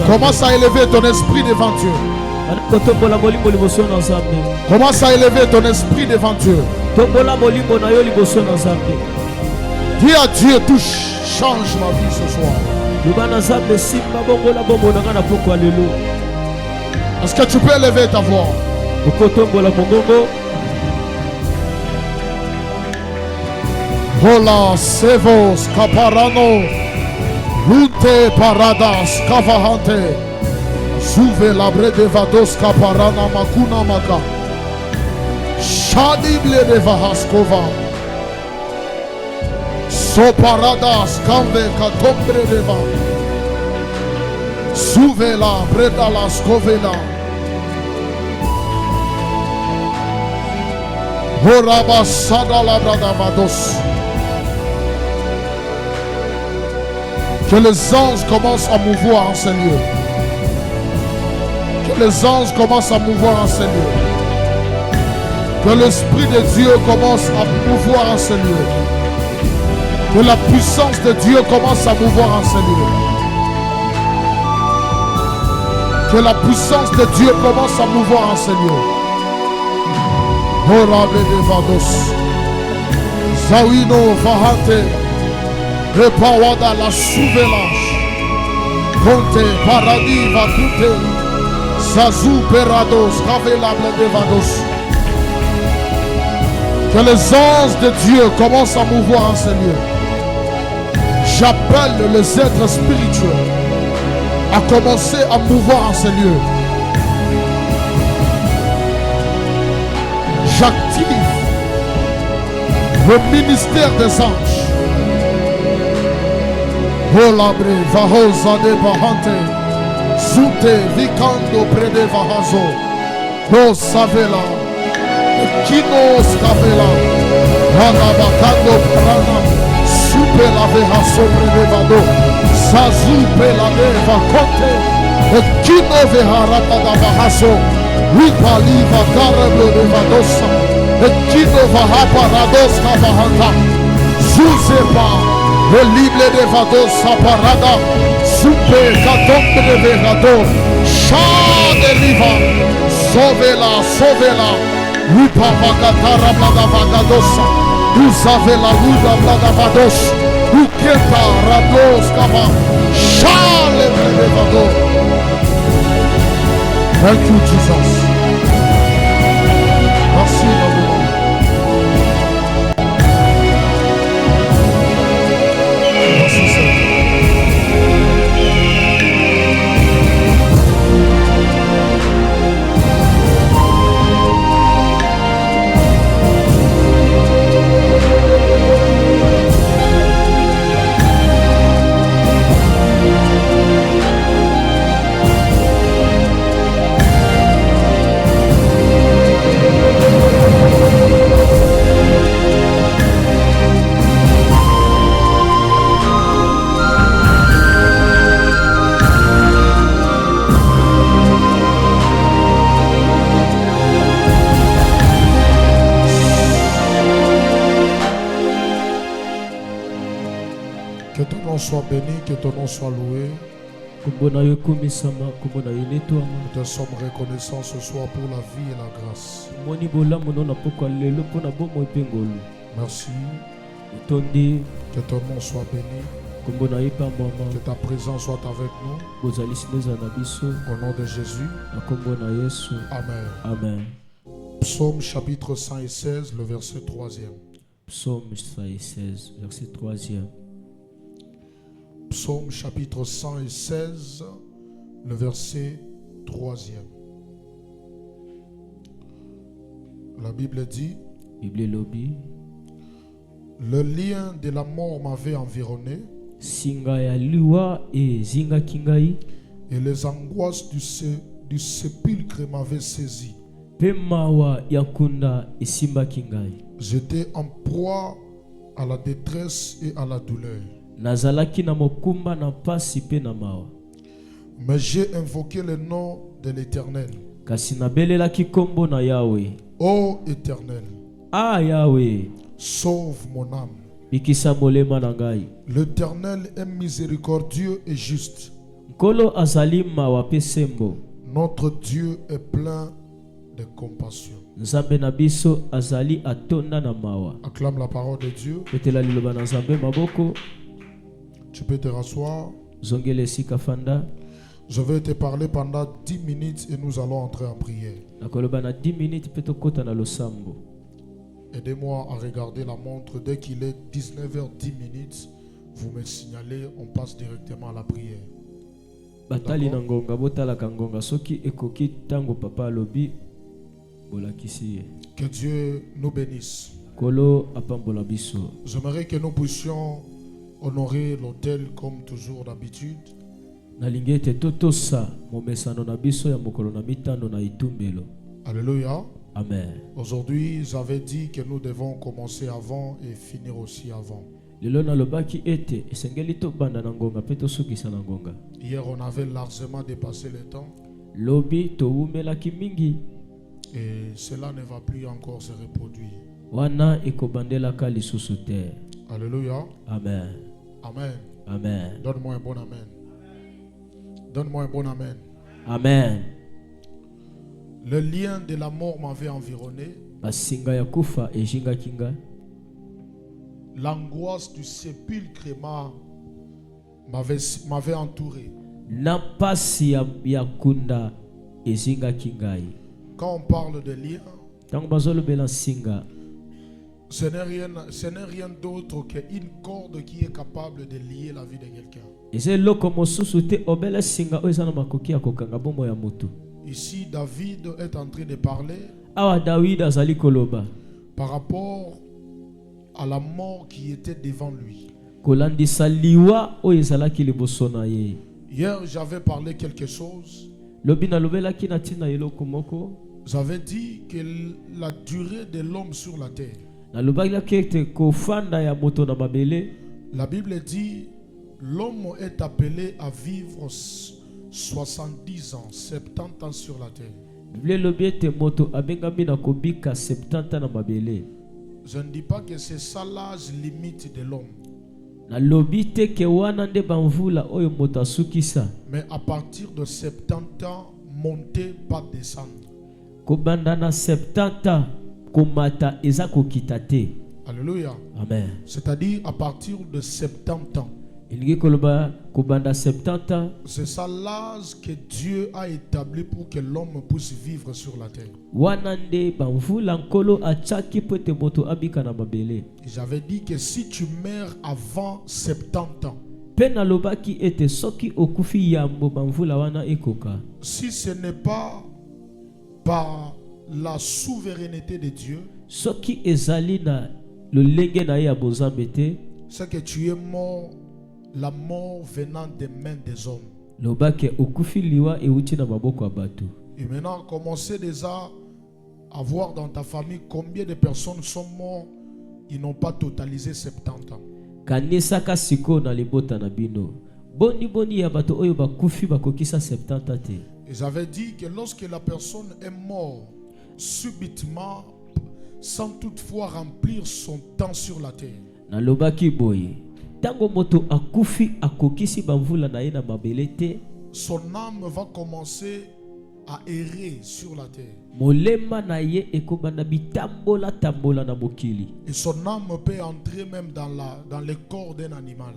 Commence à élever ton esprit devant Dieu. Commence à élever ton esprit devant Dieu. Dis à Dieu, tout change ma vie ce soir. Est-ce que tu peux élever ta voix? Hola, Sevos, Caparano, Lute Paradas, Cavahante, Souve Labre de Vados, Caparana, Makuna Maka, Shadible de Vahaskova, Soparadas, Kamve, Katombre de Va, Souve la Breda la Scovela, Horabasada la Brada Vados. Que les anges commencent à mouvoir en ce lieu. Que les anges commencent à mouvoir en ce lieu. Que l'Esprit de Dieu commence à mouvoir en ce lieu. Que la puissance de Dieu commence à mouvoir en ce lieu. Que la puissance de Dieu commence à mouvoir en ce lieu. Horable de Vados. Zawino Fahate. Repawada la souvelage. Conte paradis va coûter. Sazou perados. Cavelable de Vados. Que les anges de Dieu commencent à mouvoir en ce lieu. J'appelle les êtres spirituels à commencer à mouvoir en ce lieu. J'active le ministère des anges. Volabre, Vahosa de Bahante, Zute, Vicando, Prede Vahazo, Dos Savela, Kinos Cavela, Ranabacando Prana, Supe la Vehaso Prede Vado, Sazu Pela de Vacote, Kino Veharata da Vahaso, Wipali Vacarablo de Vadosa, Kino Vahapa Rados Cavahanta, Zuzepa. Le libre de Vados Saparada, Soupe, Catombe de Verado, Chant de Riva, Sauvez-la, sauvez-la, Lupa Vagatara Blada Vagadosa, Usavela Luda Blada Vados, Uketa Rados Kava, Chant de Vado. Thank you, Jesus. Merci, Lord. Sois béni, que ton nom soit loué. Nous te sommes reconnaissants ce soir pour la vie et la grâce. Merci. Que ton nom soit béni. Que ta présence soit avec nous. Au nom de Jésus. Amen. Amen. Psaume chapitre 116, le verset 3e. Psaume 116, verset 3e. Psaume chapitre 116, le verset 3e. La Bible dit: le lien de la mort m'avait environné, et les angoisses du sépulcre m'avaient saisi. J'étais en proie à la détresse et à la douleur. Mais j'ai invoqué le nom de l'Éternel. Ô Éternel, sauve mon âme. L'Éternel est miséricordieux et juste. Nkolo azali mawa pe sembo. Notre Dieu est plein de compassion. Nzambe na biso azali atonda na mawa. Acclame la parole de Dieu. Betela liloba na Nzambe maboko. Tu peux te rasseoir. Zongele sika fanda. Je vais te parler pendant 10 minutes et nous allons entrer en prière. Nakoloba na 10 minutes peto kota na losambo. Aidez-moi à regarder la montre. Dès qu'il est 19h10, vous me signalez, on passe directement à la prière. Batali na ngonga botala kangonga soki ekoki tango papa lobi bolakisi. Que Dieu nous bénisse. Kolo apambola biso. J'aimerais que nous puissions honorer l'autel comme toujours d'habitude. Nalingi ete totosa momesano na biso ya mokolo na mitano na itumbelo. Alléluia. Amen. Aujourd'hui, j'avais dit que nous devons commencer avant et finir aussi avant. Lelo na lobaki ete esengeli to banda na ngonga pe tosukisa na ngonga. Hier, on avait largement dépassé le temps. Lobi to umelaki mingi. Et cela ne va plus encore se reproduire. Wana ekobandelaka lisusu te. Alléluia. Amen. Amen. Amen. Donne-moi un bon amen. Donne-moi un bon amen. Amen. Le lien de la mort m'avait environné. Basinga ya kufa ejinga kinga. L'angoisse du sépulcre m'avait entouré. Na pasi ya kunda ezinga kingai. Quand on parle de lien, Tango bazolo bela singa. ce n'est rien d'autre qu'une corde qui est capable de lier la vie de quelqu'un. Eze loko mosusu te obela singa oza na makoki ya kokanga bombo ya mutu. Ici, David est en train de parler Awa David azali koloba. par rapport à la mort qui était devant lui. Kolandisa liwa o ezalaki liboso na ye. Hier, j'avais parlé quelque chose. Lobi na lobela ki na tina eloko moko. J'avais dit que la durée de l'homme sur la terre. Na lobela kete kofanda ya moto na mabele. La Bible dit l'homme est appelé à vivre 70 ans, 70 ans sur la terre. Bible lobi ete moto abengami na kobika 70 na mabele. Je ne dis pas que c'est ça l'âge limite de l'homme. Na lobi te ke wana nde banvula oyo moto asukisa. Mais à partir de 70 ans, monter, pas descendre. Kobanda na 70 komata eza kokita te. Alléluia. Amen. C'est-à-dire à partir de 70 ans. Ilingi koloba kobanda 70. C'est ça l'âge que Dieu a établi pour que l'homme puisse vivre sur la terre. Wana nde banvula nkolo achaki pote moto abika na mabele. J'avais dit que si tu meurs avant 70 ans, Pe na lobaki ete soki okufi yambo banvula wana ekoka. si ce n'est pas par la souveraineté de Dieu, Soki ezali na lolenge na ye ya bozambe te, c'est que tu es mort, la mort venant des mains des hommes. lobaki okufi liwa euti na maboko ya bato. Et maintenant, commencez déjà à voir dans ta famille combien de personnes sont mortes, ils n'ont pas totalisé 70 ans. Kanisaka siko na libota na bino. Boni ya bato oyo bakufi bakokisa 70 te. Et j'avais dit que lorsque la personne est morte subitement, sans toutefois remplir son temps sur la terre, Na lobaki boye. Tango moto akufi akokisi banvula na ye na mabele te, son âme va commencer à errer sur la terre. molema na ye ekobanda bitambola tambola na mokili. Et son âme peut entrer même dans le corps d'un animal.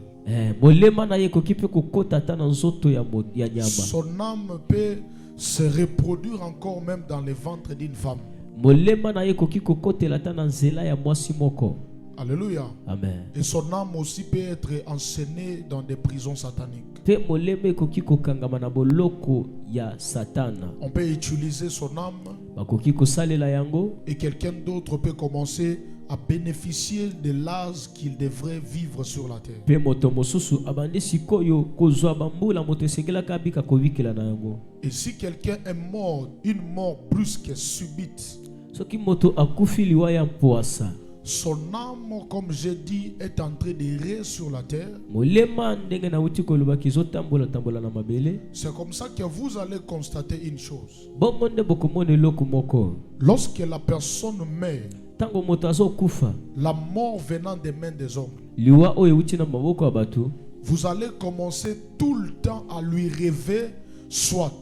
Molema na ye koki pe kokota ta na nzoto ya nyama. Son âme peut se reproduire encore même dans le ventre d'une femme. Molema na ye koki kokotela ta na nzela ya mwasi moko. Alléluia. Amen. Et son âme aussi peut être enseignée dans des prisons sataniques. Pe molema koki kokangama na boloko ya satana. On peut utiliser son âme Bakoki kosalela yango. et quelqu'un d'autre peut commencer à bénéficier de l'âge qu'il devrait vivre sur la terre. Pe moto mosusu abandi sikoyo kozwa bambula moto esengelaka bika kovikela na yango. Et si quelqu'un est mort, une mort brusque subite, Soki moto akufi liwa ya mpoasa, son âme, comme j'ai dit, est en train d'errer sur la terre. molema ndenge na uti koloba kizotambola tambola na mabele. C'est comme ça que vous allez constater une chose. Bongo nde bokomona eloko moko. Lorsque la personne meurt, Tango moto azokufa, la mort venant des mains des hommes, liwa oyo euti na maboko ya bato, vous allez commencer tout le temps à lui rêver, soit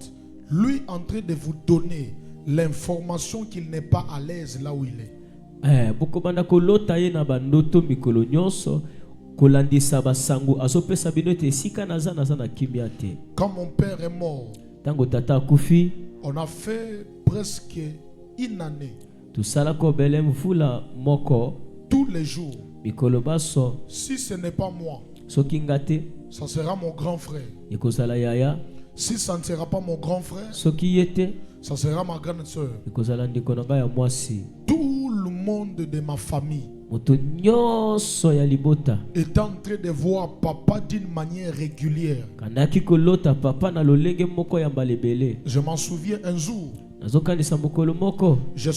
lui en train de vous donner l'information qu'il n'est pas à l'aise là où il est. Bokobanda kolota ye na bandoto mikolo nyonso kolandisa basango azopesa bino ete esika naza na kimia te. Quand mon père est mort, Tango tata akufi, on a fait presque une année. tosala ko belem mvula moko Tous les jours. mikolo baso Si ce n'est pas moi, soki nga te ça sera mon grand frère. ekozala yaya, Si ça ne sera pas mon grand frère, soki ye te ça sera ma grande soeur. ekozala ndeko na ngai ya mwasi. Tout le monde de ma famille Moto nyonso ya libota est en train de voir papa d'une manière régulière. kandaki kolota papa na lolenge moko ya mbalebele. Je m'en souviens un jour, Nazokanisa mokolo moko je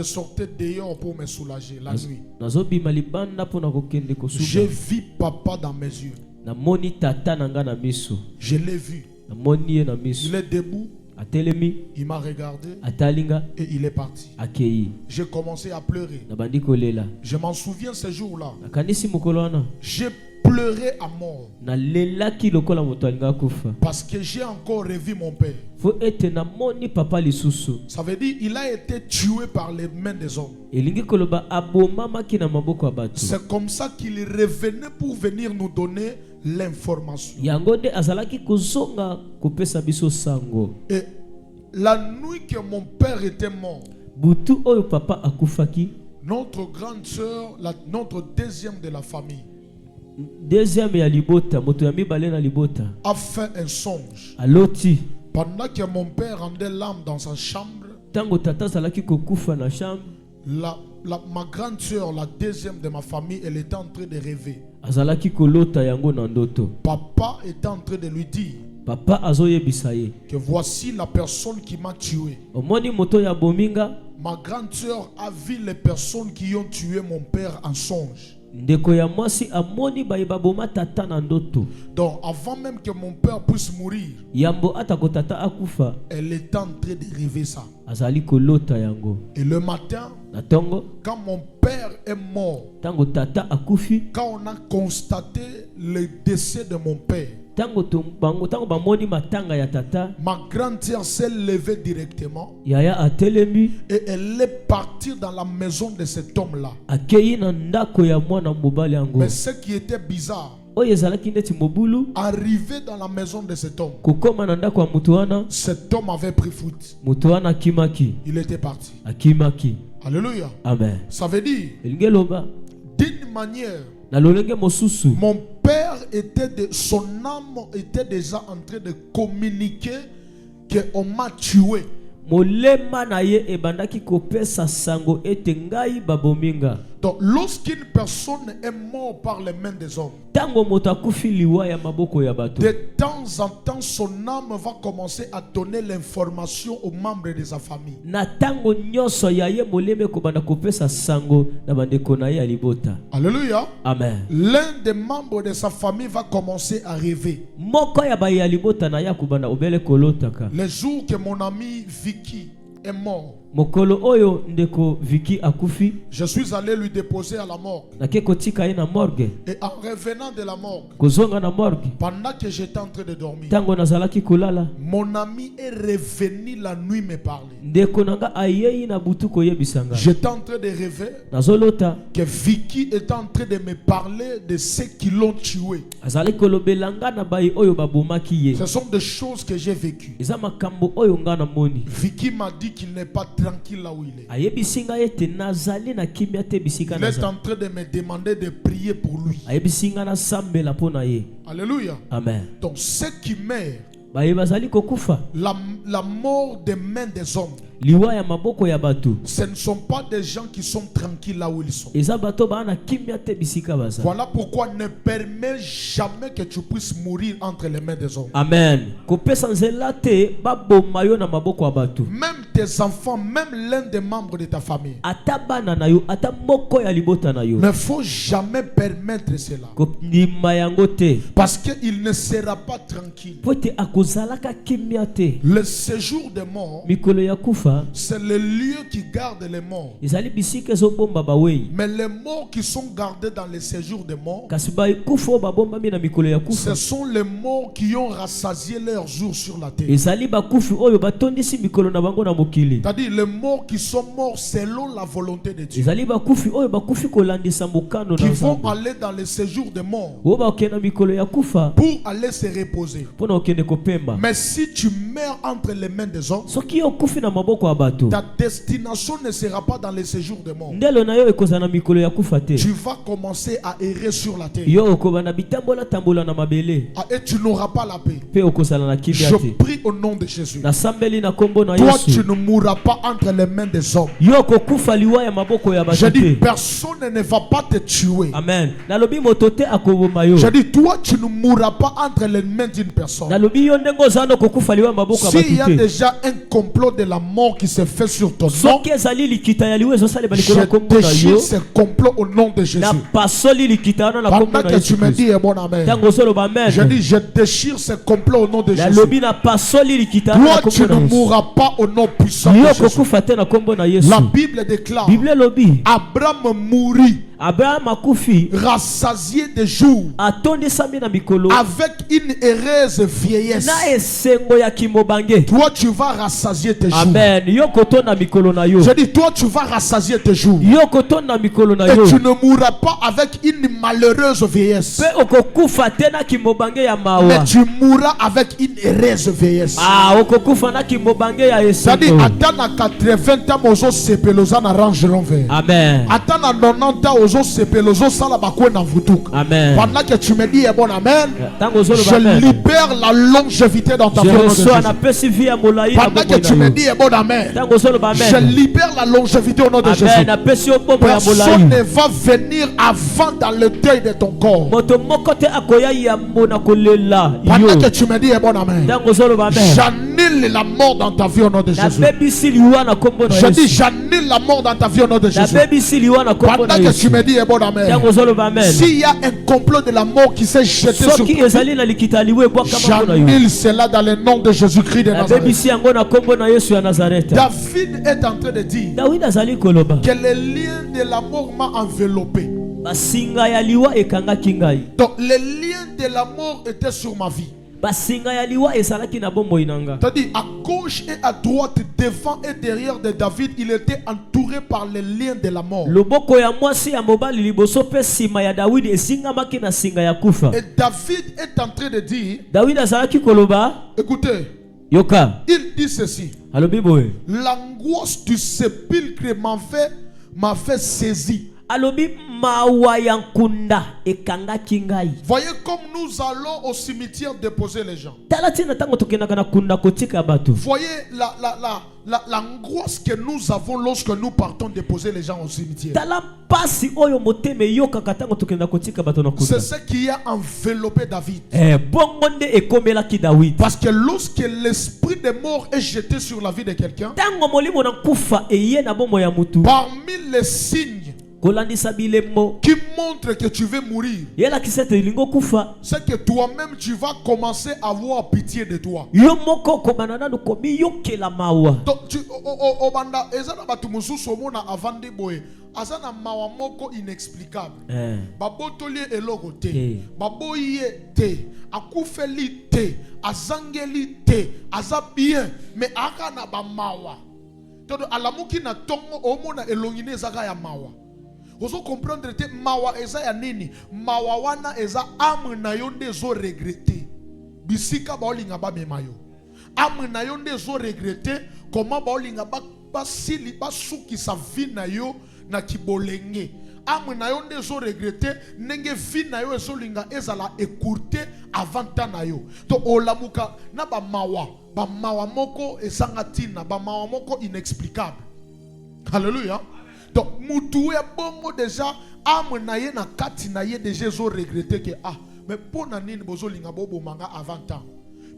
sortais dehors pour me soulager la nuit. nazobima libanda mpona kokende J'ai kosuka. vu papa dans mes yeux. Namoni tata na nga na miso, Je l'ai vu. namoni ye na Il miso, est debout, atelemi, il m'a regardé atalinga, et il est parti. akei. J'ai commencé à pleurer. Nabandi kolela. Je m'en souviens ce jour-là. Nakanisi mokolo wana J'ai pleuré à mort nalelaki lokola moto alinga akufa. parce que j'ai encore revu mon père. Fo ete namoni papa lisusu. Ça veut dire qu'il a été tué par les mains des hommes. Elingi koloba abomamaki na maboko ya bato. C'est comme ça qu'il revenait pour venir nous donner l'information. Yango nde azalaki kozonga kopesa biso sango. Et la nuit que mon père était mort, Butu oyo papa akufaki, notre grande sœur, notre deuxième de la famille, deuxième ya libota, moto ya mibale na libota, a fait un songe. aloti Pendant que mon père rendait l'âme dans sa chambre, tango tata azalaki kokufa na chambre, ma grande sœur, la deuxième de ma famille, elle était en train de rêver. azalaki kolota yango na ndoto. Papa était en train de lui dire Papa azoyebisa ye, que voici la personne qui m'a tué. omoni moto ya bominga. Ma grande sœur a vu les personnes qui ont tué mon père en songe. Ndeko ya mwasi amoni bayeba boma tata na ndoto. Donc avant même que mon père puisse mourir, Yambo atako tata akufa, elle était en train de rêver ça. azali kolota yango. Et le matin, Na tongo quand mon père est mort, tango tata akufi, quand on a constaté le décès de mon père, tango bamoni matanga ya tata, ma grande sœur s'est levée directement yaya atelemi, et elle est partie dans la maison de cet homme-là. akei na ndako ya mwana mobali yango. Mais ce qui était bizarre, Oyo ezalaki neti mobulu, arrivé dans la maison de cet homme, kokoma na ndako ya mutu wana, cet homme avait pris foot. mutu wana akimaki, Il était parti. akimaki. Alléluia. Amen. Ça veut dire, Elingi eloba, d'une manière, na lolenge mosusu, mon père son âme était déjà en train de communiquer qu'on m'a tué. molema na ye ebandaki kopesa sango ete ngai babominga. Donc lorsqu'une personne est morte par les mains des hommes, Tango moto akufi liwa ya maboko ya bato, de temps en temps son âme va commencer à donner l'information aux membres de sa famille. na tango nyonso ya ye moleme kobanda kopesa sango na bandeko na ye ya libota. Alléluia. Amen. L'un des membres de sa famille va commencer à rêver. Moko ya baye ya libota na ya kobanda obele kolotaka. Le jour que mon ami Vicky est mort, Mokolo oyo ndeko Viki akufi, je suis allé lui déposer à la morgue. nake kotika ye na morgue. Et en revenant de la morgue, Kozonga na morgue, pendant que j'étais en train de dormir, tango nazalaki kulala, mon ami est revenu la nuit me parler. ndeko nanga ayei na butu koyebisanga. J'étais en train de rêver Nazolota que Vicky était en train de me parler de ceux qui l'ont tué. azali kolobelanga na bayi oyo babomaki ye. Ce sont des choses que j'ai vécues. Eza makambo oyo nga na moni. Vicky m'a dit qu'il n'est pas tranquille là où il est. Ayebisinga ete nazali na kimia te bisika Il est nazali. en train de me demander de prier pour lui. Ayebisinga na sambela pona ye. Alléluia. Amen. Donc ceux qui meurent, Baye bazali kokufa, la mort des mains des hommes, liwa ya maboko ya bato, ce ne sont pas des gens qui sont tranquilles là où ils sont. eza bato bana kimia te bisika baza. Voilà pourquoi ne permets jamais que tu puisses mourir entre les mains des hommes. Amen. Kopesa nzela te baboma yo na maboko ya bato. Même tes enfants, même l'un des membres de ta famille. Atabana na yo, atamoko ya libota na yo. Mais il ne faut jamais permettre cela. Parce qu'il ne sera pas tranquille. Le séjour des morts, c'est le lieu qui garde les morts. Mais les morts qui sont gardés dans le séjour des morts, ce sont les morts qui ont rassasié leurs jours sur la terre. C'est-à-dire les morts qui sont morts selon la volonté de Dieu, qui vont aller dans le séjour des morts pour aller se reposer. Mais si tu meurs entre les mains des hommes, ta destination ne sera pas dans le séjour des morts. Tu vas commencer à errer sur la terre. Et tu n'auras pas la paix. Je prie au nom de Jésus. Toi, tu ne mourras pas entre les mains des hommes. Je dis, personne ne va pas te tuer. Amen. Je dis, toi, tu ne mourras pas entre les mains d'une personne. S'il y a déjà un complot de la mort qui se fait sur ton nom, je déchire ce complot au nom de Jésus. Pendant que tu me dis bon amen, je dis, je déchire ce complot au nom de Jésus. Toi, tu ne mourras pas au nom puissant de Jésus. La Bible déclare, Abraham mourut rassasié de jours avec une heureuse vieillesse. Toi, tu vas rassasier tes jours. Amen. Je dis, toi, tu vas rassasier tes jours. Et tu ne mourras pas avec une malheureuse vieillesse, mais tu mourras avec une heureuse vieillesse. C'est-à-dire, attends à 80 ans, aux autres sepelosa na range Rover. Amen. Attends à 90 ans, aux autres sepelosa sala bakwe na vutuk. Amen. Pendant que tu me dis bon amen, je libère la longévité dans ta vie. Pendant que tu me dis bon amen, je libère la longévité au nom de Jésus. Personne ne va venir avant dans le deuil de ton corps. Pendant que tu me dis bon amen, j'annule la mort dans ta vie au nom de Jésus. Je dis j'annule la mort dans ta vie au nom de Jésus. Pendant que tu me dis bon amen, s'il y a un complot de la mort qui s'est jeté sur toi, j'annule cela dans le nom de Jésus-Christ de Nazareth. David est en train de dire que le lien de la mort m'a enveloppé. Donc le lien de la mort était sur ma vie. C'est-à-dire à gauche et à droite, devant et derrière de David, il était entouré par les liens de la mort. Et David est en train de dire, écoutez, il dit ceci: l'angoisse du sépulcre m'a fait saisir. Voyez comme nous allons au cimetière déposer les gens. Voyez l'angoisse que nous avons lorsque nous partons déposer les gens au cimetière. C'est ce qui a enveloppé David. Parce que lorsque l'esprit de mort est jeté sur la vie de quelqu'un, parmi les signes qui montre que tu veux mourir, c'est que toi-même tu vas commencer à avoir pitié de toi. Donc tu obanda ezana batu mususu omona avandi boye azana mawa moko inexplicable. Babotoli eloko te, baboye te, akufeli te, azangeli te, azabien mais aka na ba mawa. Todo alamuki na tongo omona elongine zaka ya mawa. Vous comprendre que mawa eza ya nini? Mawa wana eza ame na yo nde zo regretter. Bisika ba olinga ba memayo. Ame na yo nde zo regretter comment ba olinga ba sili ba suki sa vie na yo na kibolenge. Ame na yo nde zo regretter nenge vie na yo ezolinga ezala écourter avant temps na yo. To olamuka na ba mawa moko ezanga tina, ba mawa moko inexplicable. Alléluia. Donc, Moutoué bongo déjà, amenaye na kati na ye déjà zo regretter que mais pour nanine bozo linga bobo manga avant temps.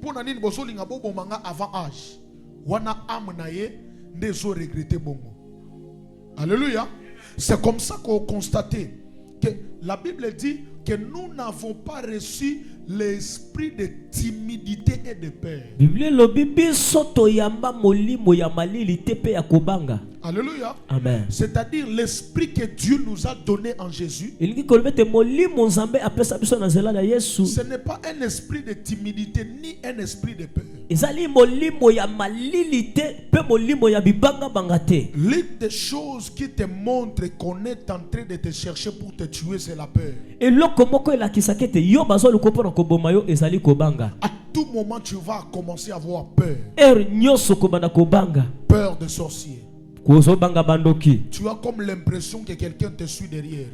Pour nanine bozo linga bobo manga avant âge. Wana amenaye Ndezo regretter bongo. Alléluia. C'est comme ça qu'on constate que la Bible dit que nous n'avons pas reçu l'esprit de timidité et de peur. Alléluia. Amen. C'est-à-dire l'esprit que Dieu nous a donné en Jésus. Ce n'est pas un esprit de timidité ni un esprit de peur. L'une des choses qui te montre qu'on est en train de te chercher pour te tuer, c'est la peur. À tout moment, tu vas commencer à avoir peur. Peur de sorcier. Tu as comme l'impression que quelqu'un te suit derrière.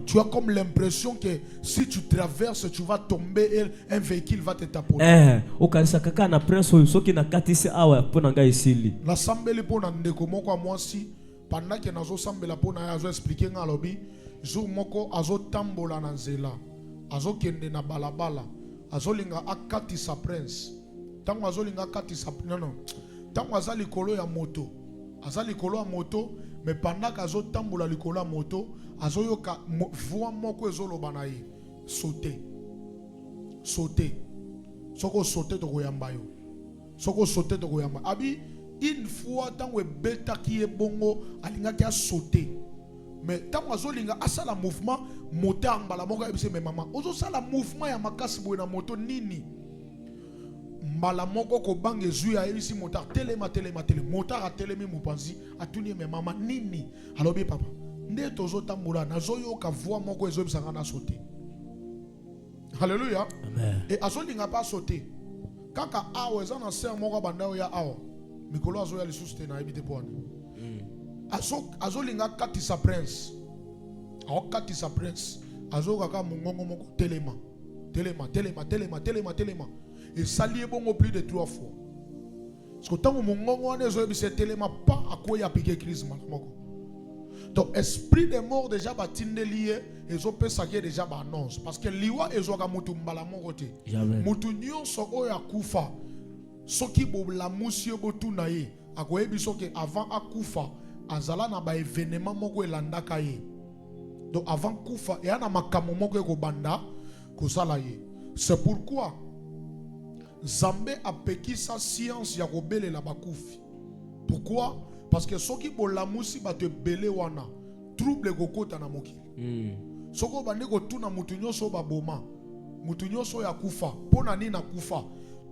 Tu as comme l'impression que si tu traverses, tu vas tomber et un véhicule va te taponner. L'assemblée pour ndeko moko a moi si pendant que nazo sambela pour na azo expliquer nga lobi jour moko azo tambola na nzela azo kende na balabala azo linga akati sa prince tango azo linga akati sa non tango aza likolo ya moto mais pendant qu'azo tambola likolo ya moto azo yoka voix moko ezoloba na ye sauter soko sauter to koyamba yo soko sauter to koyamba abi une fois tango beta qui est bongo alinga ki a sauter mais tango azo linga asala mouvement moto ambala moko ebise mais maman ozo sala mouvement ya makasi boye na moto nini mbala moko ko bange zuya ebisi motar telema motar a telemi mopanzi atuni mais maman nini alobi papa nde tozo tambola nazo yoka voix moko ezo bisanga na sauter. Alléluia. Amen. Et azo linga pas sauter kaka awe za na ser moko bandao ya awa mikolo azo ya lisusu te na ebite pona azo linga kati sa prince azo kaka mungongo moko telema et salié bongo plus de 3 fois parce que tant mungongo wana ezo ebise telema pas akoya piquer crise moko. Donc esprit de mort déjà batinde lié ezo pesa ke déjà ba annonce parce que liwa ezo ka mutu mbala moko te mutu nyonso oyo akufa soki bo la monsieur botuna ye akoyebi soki avant akufa azala na ba événement moko elandaka ye. Donc avant kufa et na makambo moko ekobanda kozala ye. C'est pourquoi Zambé a peki sa science ya kobelela bakufi. Pourquoi? Parce que soki bo la musi ba te belé wana trouble kokota na mokili. Soko bande ko tuna mutu nyonso ba boma mutu nyonso ya kufa pona nini na kufa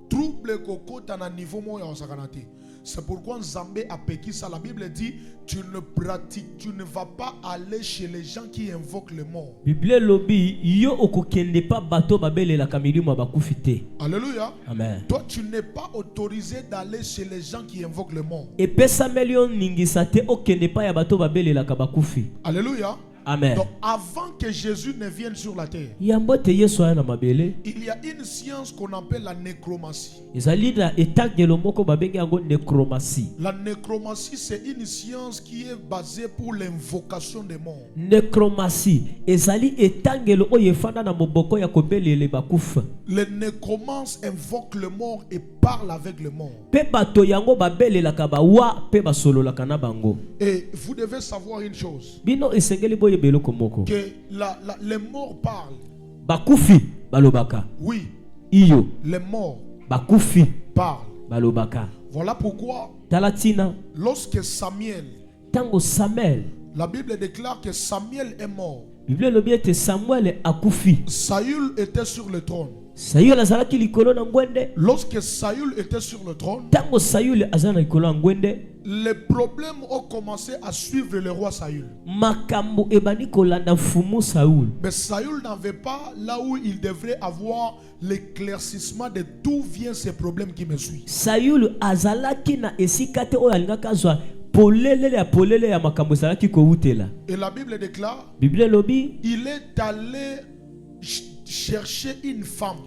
trouble kokota na niveau mo ya osakanate. C'est pourquoi Zambé a péki ça. La Bible dit tu ne vas pas aller chez les gens qui invoquent le mort. Bible lobi yo okokende pa bato babele la kamilimo bakufite. Alléluia. Amen. Toi tu n'es pas autorisé d'aller chez les gens qui invoquent le mort. Et pesa melion ningisate okende pa ya bato babele la kabakufi. Alléluia. Amen. Donc avant que Jésus ne vienne sur la terre, il y a une science qu'on appelle la nécromancie. La nécromancie, c'est une science qui est basée pour l'invocation des morts. Nécromancie, les nécromances invoquent le mort et parlent avec le mort. Et vous devez savoir une chose. Que les morts parlent. Bakufi balobaka. Oui. Iyo. Les morts bakufi parlent. Balobaka. Voilà pourquoi Talatina. Lorsque Samuel. Tango Samuel. La Bible déclare que Samuel est mort. Bible lobi ete Samuel akufi. Saül était sur le trône. Saül azalaki likolo na ngwende. Lorsque Saül était sur le trône. Tango Saül azana likolo na ngwende. Les problèmes ont commencé à suivre le roi Saül. Makambo ebani kolanda fumu Saül. Mais Saül n'avait pas là où il devrait avoir l'éclaircissement de d'où viennent ces problèmes qui me suivent. Saül azalaki na esikate o alingaka zwa polele ya makambo salaki ko utela. Et la Bible déclare, Bible lobi, il est allé chercher une femme.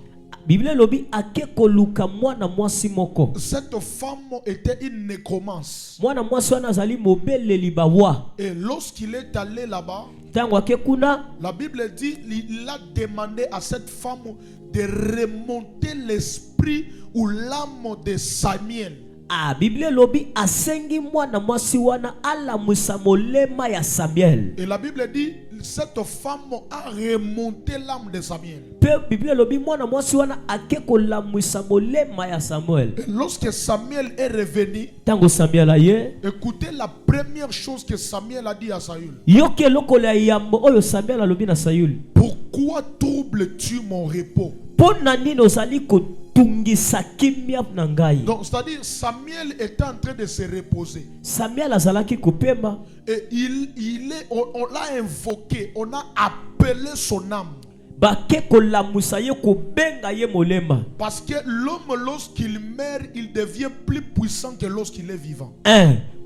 Bible lobi akeko luka mwana mwasi moko. Cette femme était une nécromance. Mwana mwasi wana zali mobele libawa. Et lorsqu'il est allé là-bas, tango akekuna, la Bible dit il a demandé à cette femme de remonter l'esprit ou l'âme de Samuel. Ah, Bible lobi asengi mwana mwasi wana ala musamolema ya Samuel. Et la Bible dit cette femme a remonté l'âme de Samuel. Pe Bible lobi mwana mwasi wana akeko la musamolema ya Samuel. Et lorsque Samuel est revenu, Tango Samuel aye, écoutez la première chose que Samuel a dit à Saül. yoke lokole ya yambo oyo Samuel alobi na Saül. Pourquoi troubles-tu mon repos? Pona nini ozali kotungisa kimia na ngai? Donc c'est-à-dire Samuel était en train de se reposer. Samuel azalaki kopema. Et on l'a invoqué, on a appelé son âme. Bakeko la musaye ko benga ye molema. Parce que l'homme, lorsqu'il meurt, il devient plus puissant que lorsqu'il est vivant.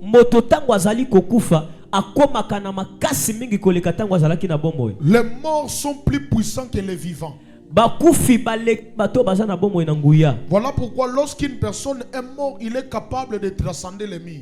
Moto tango azali kokufa akomaka na makasi mingi koleka tango azalaki na bomoi. Les morts sont plus puissants que les vivants. Bakufi balek bato bazana bomoi na nguya. Voilà pourquoi lorsqu'une personne est morte, il est capable de transcender les murs.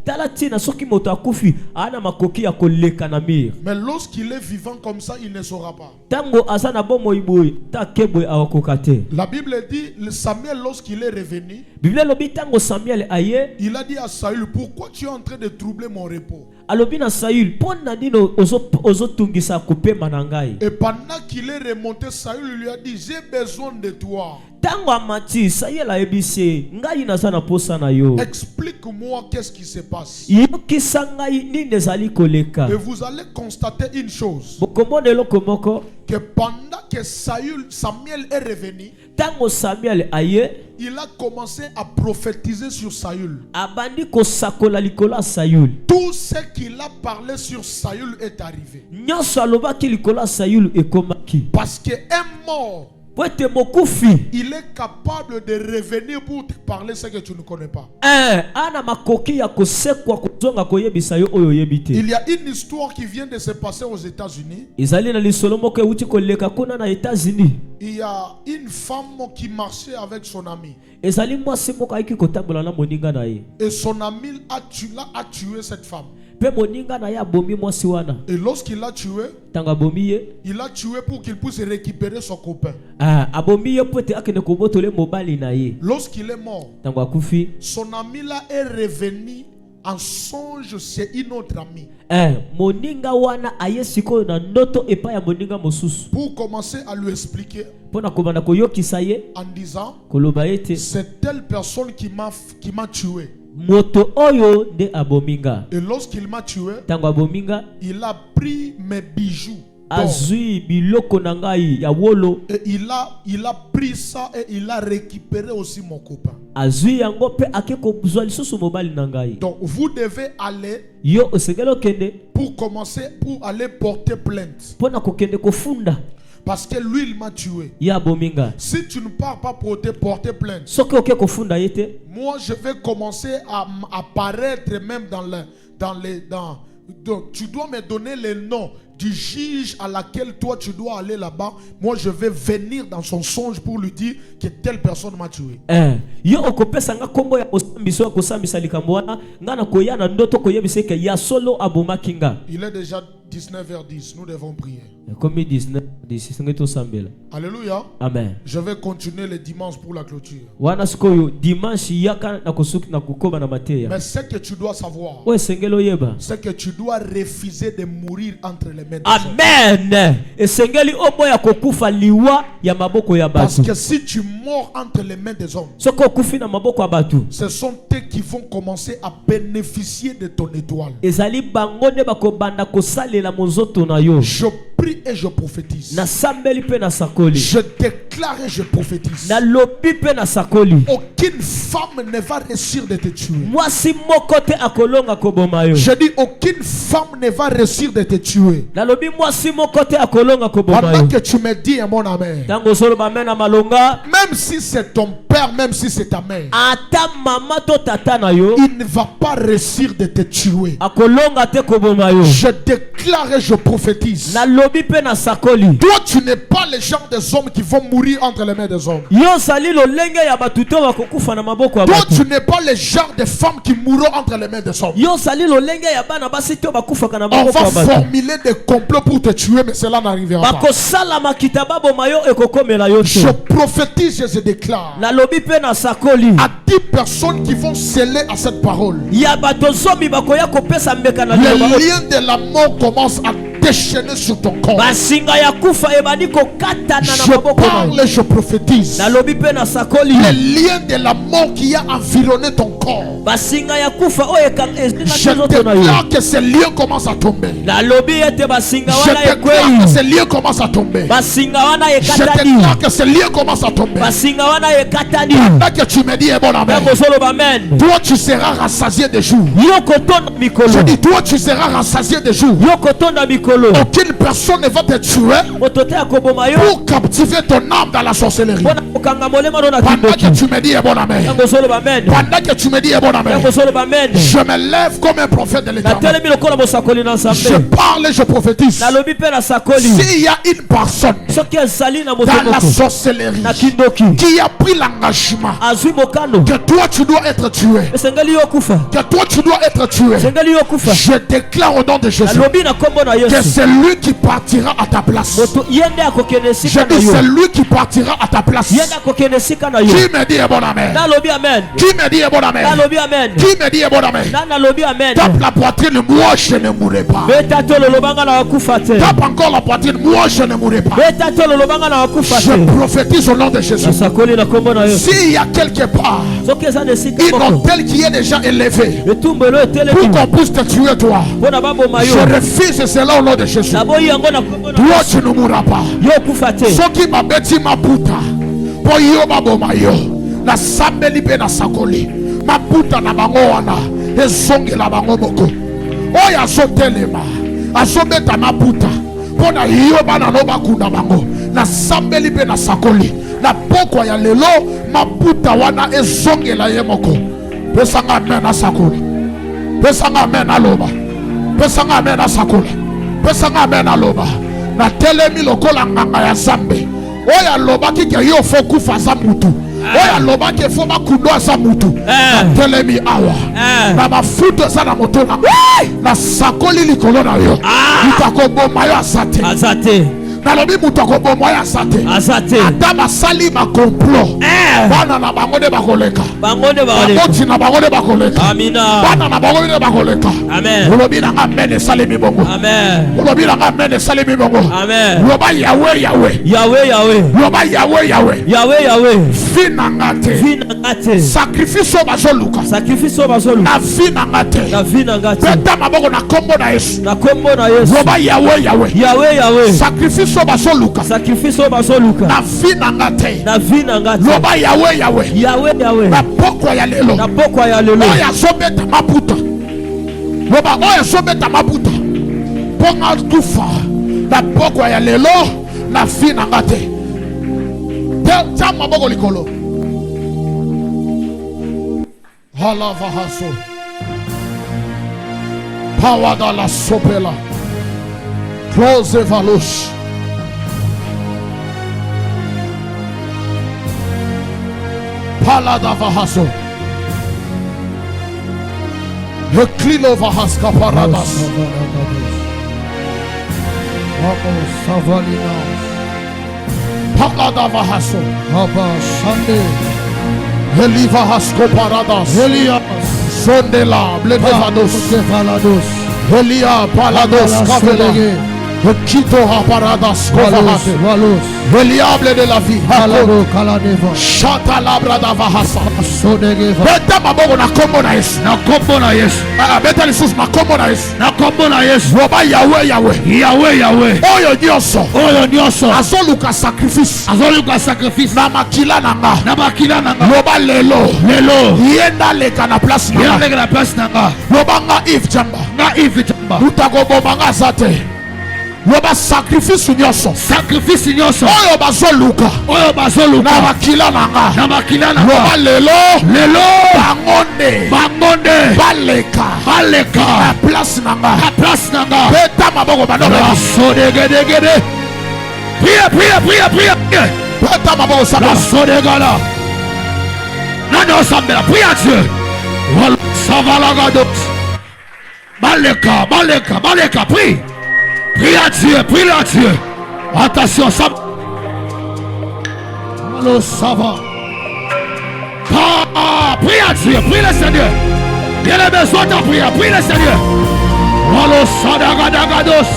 Talati na soki moto akufi ana makoki ya koleka na mir. Mais lorsqu'il est vivant comme ça, il ne saura pas. Tango azana bomoi boy ta keboy awakokate. La Bible dit, Samuel lorsqu'il est revenu, Bible lobi tango Samuel aye, il a dit à Saül, pourquoi tu es en train de troubler mon repos? alobi na Saül, pona dino ozo tungisa kopema na ngai. Et pendant qu'il est remonté, Saül lui a dit, j'ai besoin de toi. Tango amati Saül a ebise ngai nazana posa na yo. Explique-moi qu'est-ce qui se passe. Yokisa ngai nini ezali koleka. Et vous allez constater une chose. Bokomone lokomoko Que pendant que Samuel est revenu, tango Samuel aye, il a commencé à prophétiser sur Saül. abandi kosakola likola Saül. Tout ce qu'il a parlé sur Saül est arrivé. Nyonso alobaki likola Saül ekomaki. Parce qu'un mort, il est capable de revenir pour te parler ce que tu ne connais pas. Il y a une histoire qui vient de se passer aux États-Unis. Il y a une femme qui marchait avec son ami. Et son ami a tué cette femme. Et lorsqu'il l'a tué, il l'a tué pour qu'il puisse récupérer son copain. Lorsqu'il est mort, son ami là est revenu en songe chez une autre amie. Pour commencer à lui expliquer en disant, c'est telle personne qui m'a tué. Et lorsqu'il m'a tué, il a pris mes bijoux. Et il a pris ça et il a récupéré aussi mon copain. Donc vous devez aller pour commencer, pour aller porter plainte. Parce que lui il m'a tué. Si tu ne pars pas porter plainte, moi je vais commencer à apparaître même donc tu dois me donner le nom du juge à laquelle toi tu dois aller là-bas. Moi je vais venir dans son songe pour lui dire que telle personne m'a tué. Il est déjà 19h10, nous devons prier. Alléluia. Amen. Je vais continuer le dimanche pour la clôture. Mais ce que tu dois savoir, c'est que tu dois refuser de mourir entre les mains des hommes. Parce que si tu mords entre les mains des hommes, ce sont eux qui vont commencer à bénéficier de ton étoile. Je prie et je prophétise. Je déclare et je prophétise. Aucune femme ne va réussir de te tuer. Je dis aucune femme ne va réussir de te tuer. Pendant que tu me dis mon amen, même si c'est ton père, même si c'est ta mère, il ne va pas réussir de te tuer. Je déclare et je prophétise. lobi pe na sakoli. Toi, tu n'es pas le genre des hommes qui vont mourir entre les mains des hommes. Yo sali lo lenge ya batuto bakokufa na maboko ya Toi, batu. tu n'es pas le genre de femmes qui mourront entre les mains des hommes. Yo sali lo lenge ya bana basi to bakufa kana On maboko va ya batu. formuler des complots pour te tuer, mais cela n'arrivera pas. Bakosala makita babo mayo ekokomela yo Je te. prophétise et je déclare Na lobi pe na sakoli. à 10 personnes qui vont sceller à cette parole. Ya bato zomi bakoya kopesa mbeka na Les liloba. liens de la mort commencent à déchaîner sur ton corps. Basinga ya kufa ebani kokata na Je maboko na parle yo. et je prophétise. Na lobi pe na sakoli. Les liens de la mort qui a environné ton corps. Basinga ya kufa oyo Je ezinga zoto na yo. déclare que ces liens commencent à tomber. Na lobi ete basinga Je wana déclare que ekwei. ces liens commencent à tomber. Basinga wana Je ekatani. déclare que ces liens commencent à tomber. Basinga wana ekatani. Là que tu me dis, bon amen. Yango solo bamen. Toi, tu seras rassasié de jours. Yo kotonda mikolo. Je dis, toi, tu seras rassasié de jours. Yo kotonda mikolo. Aucune personne ne va te tuer Motote akoboma yo. pour captiver ton âme dans la sorcellerie. Pona kokanga molema no na Pendant kindoki. que tu me dis, bon amen. Yango solo bamen. Pendant que tu me dis, bon amen. Yango solo bamen. Je me lève comme un prophète de Na l'Éternel. telemi lokola mosakoli na Je nsambe. parle et je prophétise. Na lobi pe na sakoli. S'il y a une personne Soki ezali na dans la mosakoko. sorcellerie Na kindoki. qui a pris l'engagement Azui mokano. que toi tu dois être tué, Esengeli yo kufa. que toi tu dois être tué, Esengeli yo kufa. je déclare au nom de Na Jésus lobi na kombo na que Yesu. c'est lui qui partira à ta place. Moto yende akokende Je sika na dis yo. c'est lui qui partira à ta place. Yende akokende sika na yo. Qui me dit bon amen? Na lobi amen. Qui me dit bon Na amen? lobi amen. Qui me dit bon amen? Na lobi amen. Tape la poitrine, moi je ne mourrai pas. Beta to lolobanga na wakufa te. Tape encore la poitrine, moi je ne mourrai pas. Beta to lolobanga na wakufa Je te. prophétise au nom de Jésus. Asakoli na kombo na Yesu. S'il y a quelque part Soki eza na sika un moko. hôtel qui est déjà élevé Etumbelo etelemi. pour qu'on puisse te tuer toi, Pona baboma yo. je refuse cela au nom de Jésus. Naboyi yango na kombo na Toi Yesu. tu ne mourras pas. Yo kufa te. Soki mabeti maputa po yo baboma yo na sambeli pe na sakoli maputa na bango wana ezongela bango moko oyo azotelema azobeta maputa mpo na yo bana no bakunda bango na sambeli pe na sakoli na pokwa ya lelo maputa wana ezongela ye moko. Pesanga amen na sakoli, pesanga amen aloba, pesanga amen na sakoli, pesanga amen aloba. Na telemi lokola nganga ya Zambe oyo alobaki ke yo fo kufa za mutu oyo alobaki fo bakundo za mutu. Na telemi awa na mafuta eza na moto na na sakoli likolo na yo mutakoboma yo asate Azate. nalobi mutu akoboma yo asate Azate. ata basali bakomplot bana na bango nde bakoleka Bango nde baoleka. bakoti na bango nde bakoleka Amina. bana na bango nde bakoleka. Amen. Olobi na nga mene esalemi bongo. Amen. Olobi na nga mene esalemi bongo. Amen. Loba yawe yawe. Yahweh Yahweh. Loba yawe yawe. Yahweh Yahweh. Fi na nga te. Vi na nga te. Sacrifice oyo bazoluka Sacrifice oyo bazoluka. na vi na nga te. Na vi na nga te. Beta maboko na kombo na Yesu. Na kombo na Yesu. Loba yawe yawe. Yahweh Yahweh. Sacrifice oyo bazoluka Sacrifice oyo bazoluka. na vi na nga te. Na vi na nga te. Loba yawe yawe. Yahweh Yahweh. Na pokwa ya lelo. Na pokwa ya lelo. Oyo azobeta maputa. Loba oyo azobeta maputa. Ponga kufa na pokwa ya lelo na vi na nga te. Tia maboko likolo. Halava haso. Pawada la sopela. Close valush. Palada vahaso. Eklilo vahaska paradas. Palada vahaso. Eliva hasko paradas. Sondela bledevados. Elia palados kavela. Kito ha paradas kovahat. Eliable de la vie. Shata labra da vahasa. Beta maboko na kombo na Yesu. Na kombo na Yesu. Beta lisusu na kombo na Yesu. Na kombo na Yesu. Roba yawe yawe. Yawe yawe. Oyo nyonso. Oyo nyonso. Azoluka sacrifice. Azoluka sacrifice. Na makila nanga. Na makila nanga. Roba lelo. Lelo. Yenda leka na place nanga. Yenda leka na place nanga. Roba nga if jamba. Nga if jamba. Utakoboma nga zate. Loba sacrifice nyonso. Sacrifice nyonso. Oyo bazoluka. Oyo bazoluka. Na makila nanga. Na makila nanga. Loba lelo. Lelo. Bangonde. Bangonde. Baleka. Baleka. Na place nanga. Na place nanga. Beta maboko bandoko. Sodegedegede. Priez. Beta maboko La sambela. Sodegala. Nano Sambela. Prie à Dieu. Wal Savalagados. Baleka. Prie. Prie à Dieu. Attention, Sam. Malo Sava. Prie à Dieu. Prie le Seigneur. Il y a les besoins de prière. Prie le Seigneur. Walo Sadagadagados.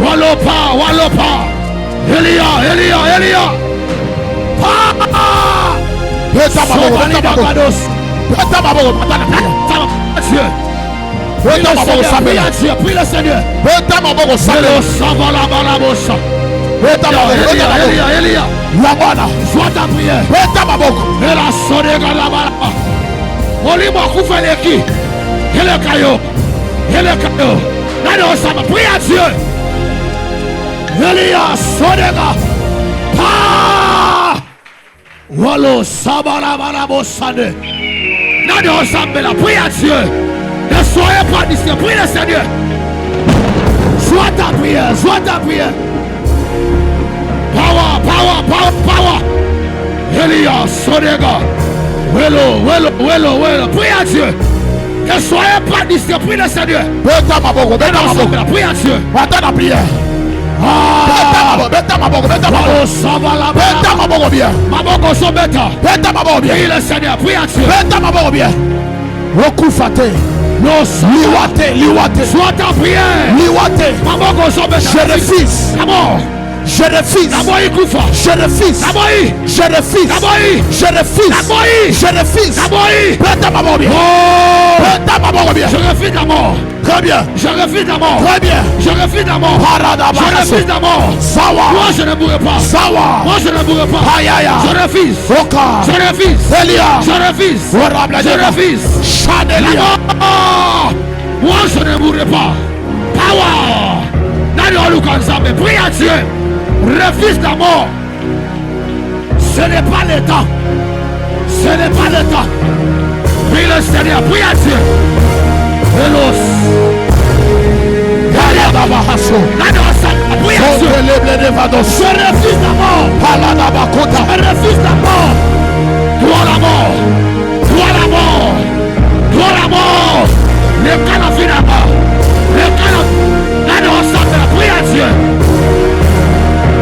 Walopa. Elia. Beta maboko. Beta maboko. Beta maboko sambela. Prie le Seigneur. Beta maboko sambela. Beta maboko. Elia. Yangwana. Sois ta prière. Beta maboko. Et la Sodegala. Olimo Koufeleki. Et le caillou. Nano Samba. Prie à Dieu. Elia Sodega. Walo Sabalabala Sade. Nano Sambela. Prie à Dieu. Ne soyez pas distrait. Prie le Seigneur. Sois ta prière. Power. Elia Sodega. Welo. Prie à Dieu. Ne soyez pas distrait. Prie le Seigneur. Beta maboko. Prie à Dieu. Attends la prière. Beta maboko. Walo Sabalabala. Beta maboko bien. Maboko so beta. Beta maboko bien. Prie le Seigneur. Prie à Dieu. Beta maboko bien. Okufate. Liwate. Sois ta prière. Liwate. Maboko so beta. Je refuse. D'abord. Je refuse. D'abord Kufa. Je refuse. D'abord. Je refuse. Je refuse. Je refuse. Beta maboko bien. Beta maboko bien. Je refuse la mort. Très bien. Je refuse la mort. Très bien. Je refuse la mort. Je refuse la mort. Sawa. Moi je ne mourrai pas. Sawa. Moi je ne mourrai pas. Ayaya. Je refuse. Oka. Je refuse. Elia. Je refuse. Orable. Je refuse. Chadelia. Moi je ne mourrai pas. Power. Nani Olukanzambe. Prie à Dieu. Refuse la mort. Ce n'est pas le temps. Ce n'est pas le temps. Prie le Seigneur. Prie à Dieu. Elos. Yadabahaso. Nani Osamba. Prie à Dieu. Je refuse la mort. Paladabakota. Je refuse la mort. Toi la mort. Le canapé là-bas. Le canapé. Nani Osamba. Prie à Dieu.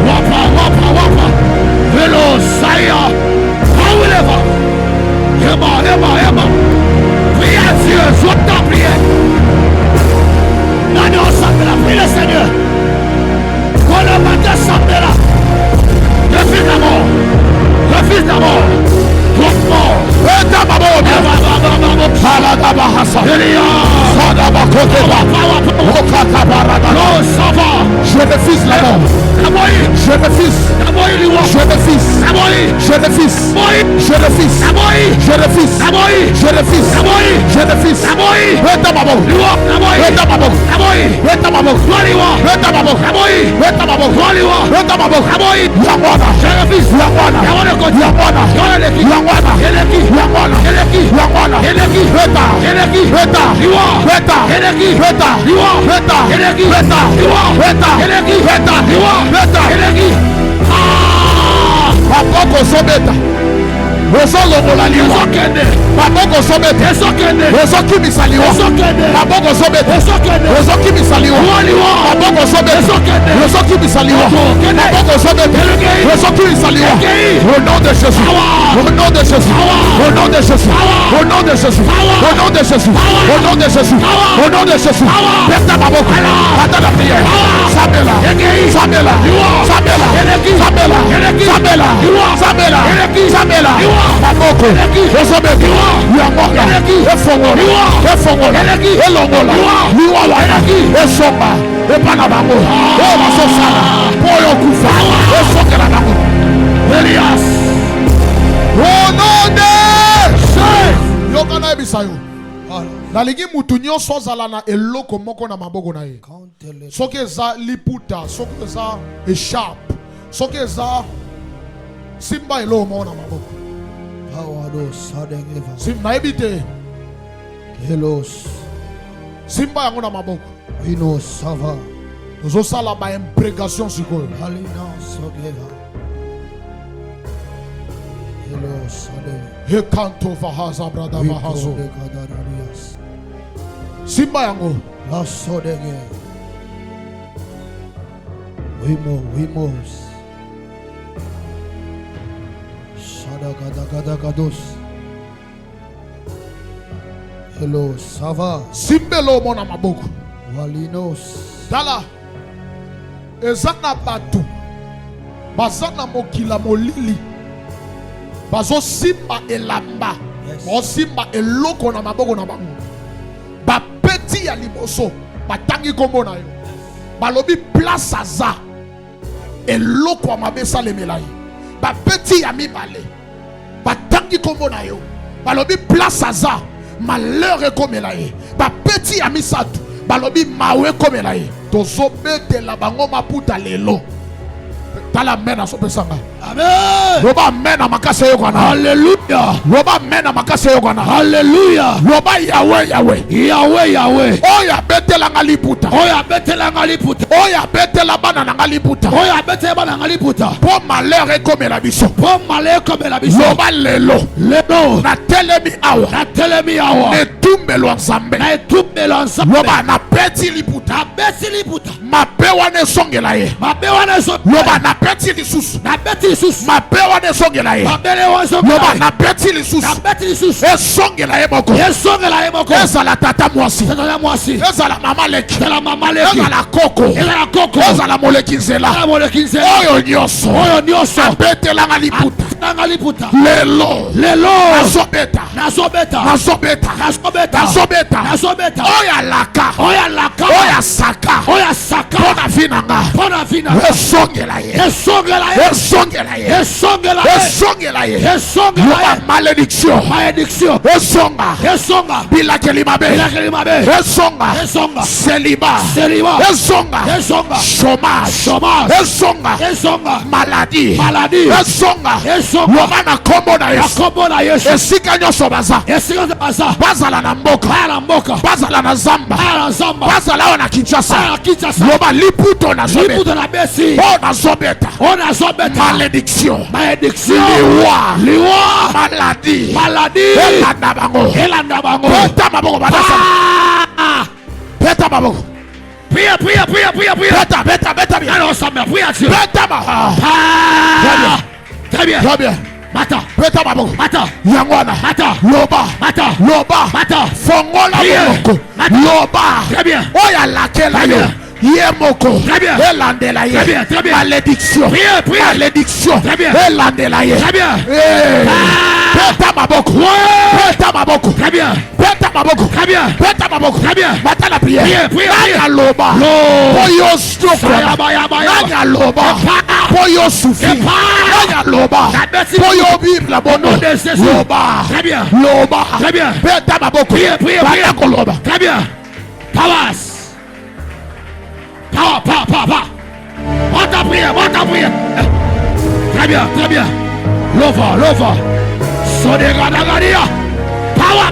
Wapa. Hello, Saya. However. Emma. Prie à Dieu. Sois ta prière. Nani Osamba. Prie le Seigneur. Qu'on le matin Sambela. Refuse la mort. Beta maboko bien. Paladabahasa. Elia. Sadabakoteba. Okatabarada. No, ça va. Je refuse la mort. Je refuse. Je refuse. Je refuse. Je refuse. Je refuse. Je refuse. Je refuse. Beta maboko. Beta maboko. Beta maboko. Beta maboko. Beta maboko. Beta maboko. Yangwana. Je refuse. Yangwana. Yangwana. Yangwana. Maboko sobeta. Ozolongola liwa. Maboko sobeta. Ozokimisa liwa. Maboko sobeta. Ozokimisa liwa. Maboko sobeta. Ozokimisa liwa. Maboko sobeta. Ozokimisa liwa. Au nom de Jésus. Au nom de Jésus. Au nom de Jésus. Au nom de Jésus. Au nom de Jésus. Au nom de Jésus. Au nom de Jésus. Beta maboko. Attends la prière. Sabela. Sabela. Sabela. Sabela. Sabela. Sabela. Maboko. Osobeta. Yamoka. Efongola. Elongola. Liwala. Esomba. Epana bango. Masosala. Poyo kufa. Esokela bango. Elias. Au nom de Jésus. Yokana ebisayo. Nalingi mutu nyonso azala na eloko moko na maboko na ye. Soki eza liputa, soki eza écharpe, soki eza simba eloko moko na maboko. Simba nayebi te. Simba yango na maboko. ozosala ba imprécation sikoyo. Hekanto vahaza brada vahazo. Simba yango. Wimos. Shadagadagadagadus. Hello, Sava. Simbelo mona maboko. Walinos. Dala. Ezana batu. Bazana mokila molili. Bazo simba elamba. Bazo simba eloko na maboko na bango. Ba peti ya liboso. Batangi kombo na yo. Balobi place aza. Eloko amabesa lemelai. Ba peti ya mibale. Batangi kombo na yo. Balobi place aza. Malheur ekomelaye. Ba peti ya misatu. Balobi mawe komelaye. Tozo bete la bango maputa lelo. Tala mena sopesanga. Amen. Roba mena makase yokwana. Hallelujah. Roba mena makase yokwana. Hallelujah. Roba Yahweh Yahweh. Yahweh Yahweh. Oya betela ngaliputa. Oya betela ngaliputa. Oya betela bana ngaliputa. Oya betela bana ngaliputa. Po malheur ekomela biso. Po malheur ekomela biso. Roba lelo. Lelo. Na telemi awa. Na telemi awa. Ne tumbelo nzambe. Na tumbelo nzambe. Roba na beti liputa. Na beti liputa. Mapewa ne songela ye. Mapewa ne songela. Roba na beti lisusu. Na beti lisusu. Mapewa ne songela ye. Mabele wa songela. Roba na beti lisusu. Na beti lisusu. Esongela ye moko. Esongela ye moko. Ezala tata mwasi. Tata mwasi. Ezala mama leki. Ezala mama leki. Ezala koko. Ezala koko. Ezala moleki nzela. Ezala moleki nzela. Oyo nyonso. Oyo nyonso. Abetelanga liputa. Abetelanga liputa. Lelo. Lelo. Nazobeta. Nazobeta. Nazobeta. Nazobeta. Nazobeta. Nazobeta. Oya laka. Oya laka. Oya saka. Oya saka. Pona vinanga. Pona vina. Esongela ye. Esongela ye. Esongela ye. Esongela ye. Esongela ye. Esongela ye. Malédiction. Malédiction. Esonga. Esonga. Bilakeli mabe. Bilakeli mabe. Esonga. Esonga. Célibat. Célibat. Esonga. Esonga. Chômage. Chômage. Esonga. Esonga. Maladie. Maladie. Esonga. Esonga. Romana kombo na Yesu. Kombo na Yesu. Esika nyonso baza. Esika baza. Bazala na mboka. Bala mboka. Bazala na zamba. Bala zamba. Bazala ona Kinshasa. Bala Kinshasa. Loba liputo na zobeta. Liputo na besi. Ona zobeta. Ona zobeta. Malédiction. Malédiction. Liwa. Liwa. Maladie. Maladie. Elanda bango. Elanda bango. Peta maboko badasa. Peta maboko. Pria, pria, pria, pria, pria. Beta, beta, beta bien. Alors ça me prie à Dieu. Beta ma. Très bien. Très bien. Mata. Beta maboko. Mata. Yangwana. Mata. Loba. Mata. Loba. Mata. Fongola moko. Loba. Très bien. Oya lakela yo. Yemoko. Très bien. Elandela ye. Très bien, très bien. Malédiction. Priez, priez. Malédiction. Très bien. Elandela ye. Très bien. Beta maboko. Beta maboko. Très bien. Beta maboko. Très bien. Beta maboko. Très bien. Bata la prière. Priez, priez, priez. Nanya loba. Poyo stoko. Nanya loba. Poyo soufi. Nanya loba. Poyo bible bono. Loba. Très bien. Loba. Très bien. Beta maboko. Priez, priez, priez. Bata koloba. Très bien. Pawas. Pa. Monte ta prière. Très bien, très bien. Lova. Sodegadagadia. Power.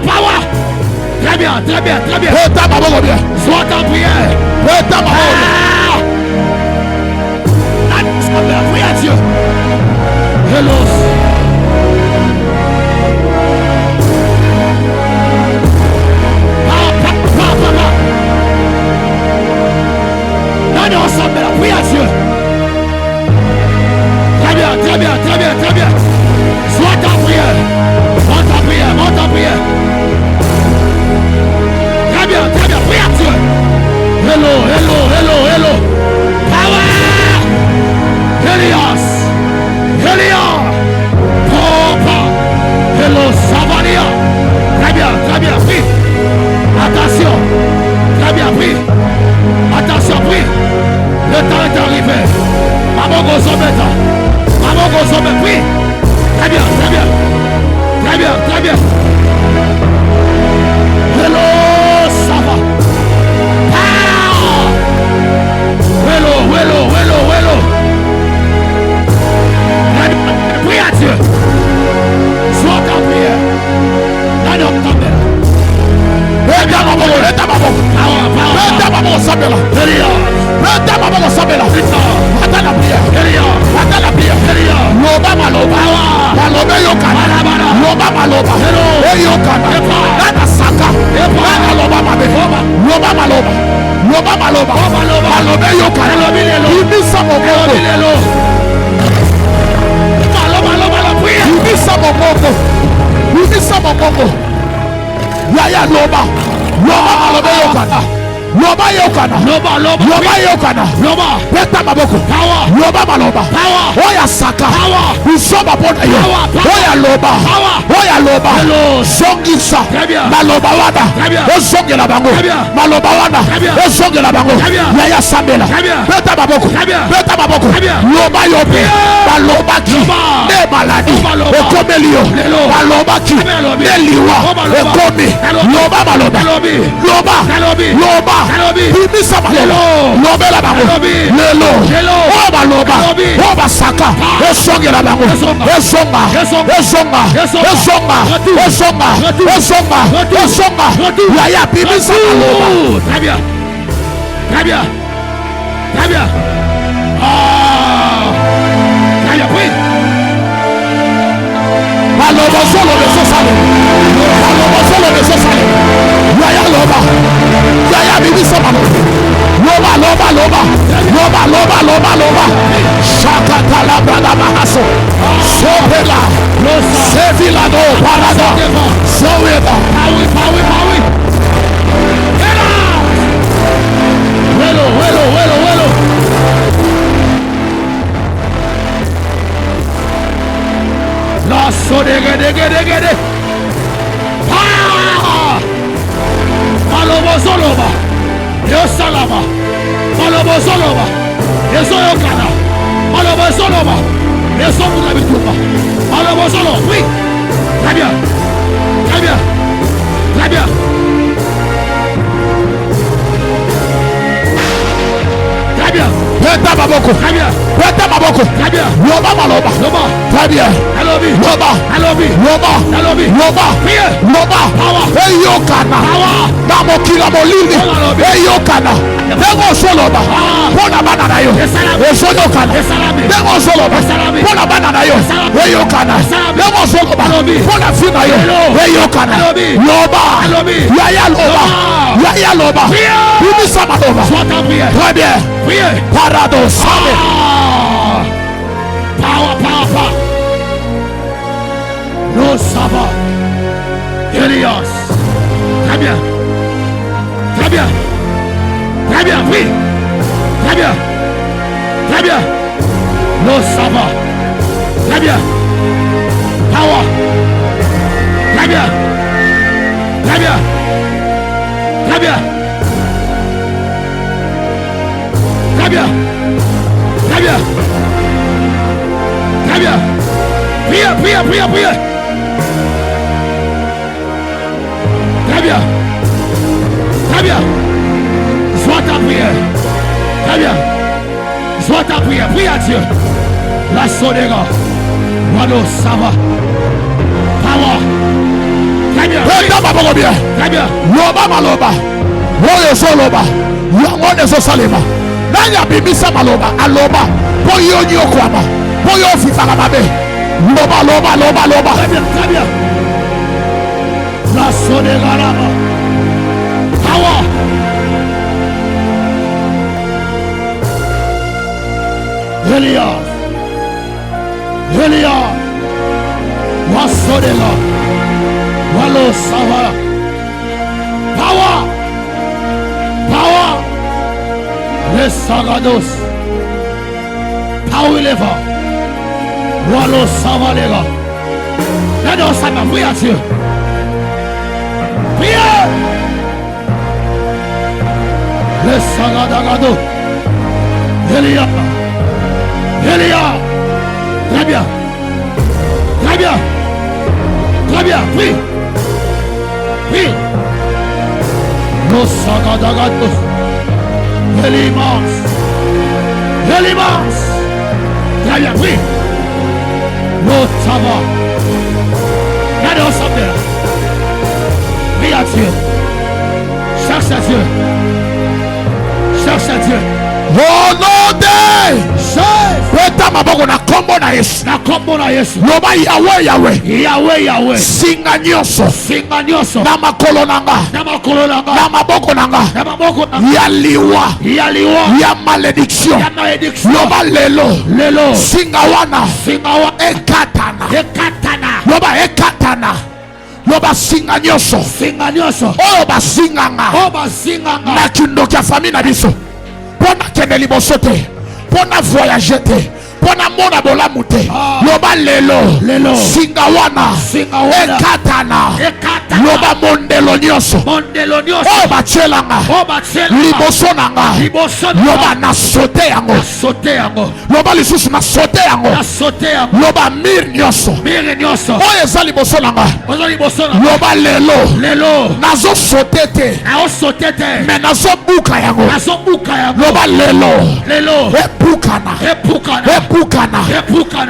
Très bien. Beta maboko bien. Sois ta prière. Beta maboko. Prie à Dieu. Hello. Allez ensemble, prie à Dieu. Très bien. Sois ta prière. Monte ta prière. Très bien, prie à Dieu. Hello. Power. Helios. loba. Eyo kana. Nana saka. Nana loba mabe. Loba maloba. Loba maloba. Malobe yo kana. Ibisa momongo. Ibisa momongo. Ibisa momongo. Yaya loba. Loba malobe yo kana. Loba yokana. Loba yokana. Beta maboko. Loba maloba. Oya saka. Usoba bona yo. Oya loba. Oya loba. Zongisa. Maloba wada. Ozonge la bango. Maloba wada. Ozonge la bango. Yaya sambela. Beta maboko. Beta maboko. Loba yobe. Maloba ki. Ne maladi. Okomelio. Maloba ki. Ne liwa. Okomi. Loba maloba. Loba. Loba. Ibisa maloba. Loba la bango. Lelo. Oba loba. Oba saka. Esonge la bango. Esonga. Esonga. Esonga. Esonga. Esonga. Esonga. Yaya ibisa maloba. Très bien. Très bien. Très bien. Très bien, oui. Maloba solo de sosale. Maloba solo de sosale. Yaya loba. Yaya ibisa maloba. Loba, loba, loba. Loba, loba, loba, loba. Shakata la brada mahaso. Sopela. Sevilla do parada. Soeda. Paui. Vuelo. Lasso de gede. Malobo soloba. Yo salama. Malobo soloba. Eso yo kana. Malobo soloba. Eso pour bitumba. Malobo solo. Oui. Très bien. Très bien. Très bien. Très bien. Beta maboko. Très bien. Beta maboko. Très bien. Loba maloba. Loba. Très bien. Alobi. Loba. Alobi. Loba. Alobi. Loba. Priez. Loba. Power. Eyo kana. Power. Namo kila molini. Alobi. Eyo kana. Dengo soloba. Pona bana na yo. Esoyo kana. Dengo soloba. Pona bana na yo. Eyo kana. Dengo soloba. Pona fina yo. Eyo kana. Loba. Yaya loba. Yaya loba. Ibisa maloba. Sois ta prière. Très bien. Priez. Parados. Power. No Saba. Elias. Très bien. Très bien. Très bien, oui. Très bien. Très bien. No Saba. Très bien. Power. Très bien. Très bien. Très bien. Très bien. Très bien. Très bien. Priez. Très bien. Très bien. Sois ta prière. Très bien. Sois ta prière. Prie à Dieu. La sodega. Wano Sava. Power. Très bien. Beta maboko bien. Très bien. Loba maloba. Oyo soloba. Yangone so salema. Nanya bibisa maloba. Aloba. Poyo nyokwama. Poyo fifaka mabe. Loba. Très bien. La sodega lama. Power. Elias. Wasodega. Walo Sava. Power. Les Sagados. Power. Walo Sava les gars. Là-dedans, ça m'a pris à Dieu. Priez. Les Sagadagado. Elia. Très bien. Prie. Los Sagadagados. Elimas. Très bien, prie. L'Ottawa. Regardez ensemble là. Prie à Dieu. Cherche à Dieu. Oh non, Beta maboko na kombo kombo na Yesu. Na kombo na Yesu. Loba Yahweh Yahweh. Yahweh Yahweh. Singa nyonso. Singa nyonso. Na makolo nanga. Na makolo nanga. Na maboko nanga. Na maboko nanga. Ya liwa. Ya liwa. Ya malédiction. Ya malédiction. Loba lelo. Lelo. Singa wana. Singa wana. Ekatana. Ekatana. Loba ekatana. Loba singa nyonso. Singa nyonso. Oyo basinganga. Oyo basinganga. Na kindoki ya famille na biso. Pona kende liboso te. Pona voyager te. Pona mona bolamu te. Loba lelo. Singa wana. Ekatana. Loba mondelo nyonso. Oyo batielanga. Liboso nanga. Loba na sote yango. Loba lisusu na sote yango. Loba mir nyonso. Oyo eza liboso nanga. Loba lelo. Nazo sote te. Mais nazo buka yango. Loba lelo. Epukana.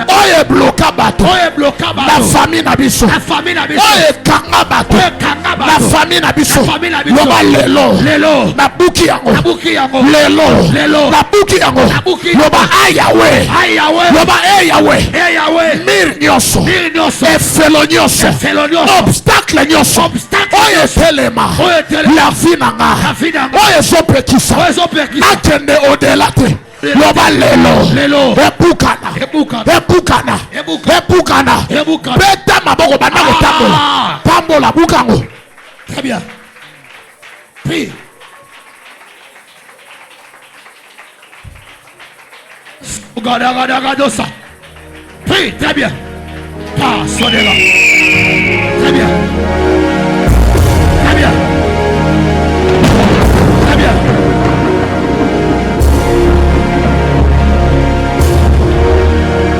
Oye bloka bato. Na famille na biso. Oye kanga bato. Na famille na biso. Loba lelo. Na buki yango. Lelo. Na buki yango. Loba ayawe. Loba ayawe. Mir nyonso. Efelo nyonso. Obstacle nyonso. Oye telema. La vie nanga. Oye zopekisa. Akende odela te. Loba lelo. Epukana. Beta maboko banako tambola. Tambola bukango. Très bien. Prie. Gadadosa. Prie, très bien. Ah, soyez là. Très bien. Très bien. Très bien.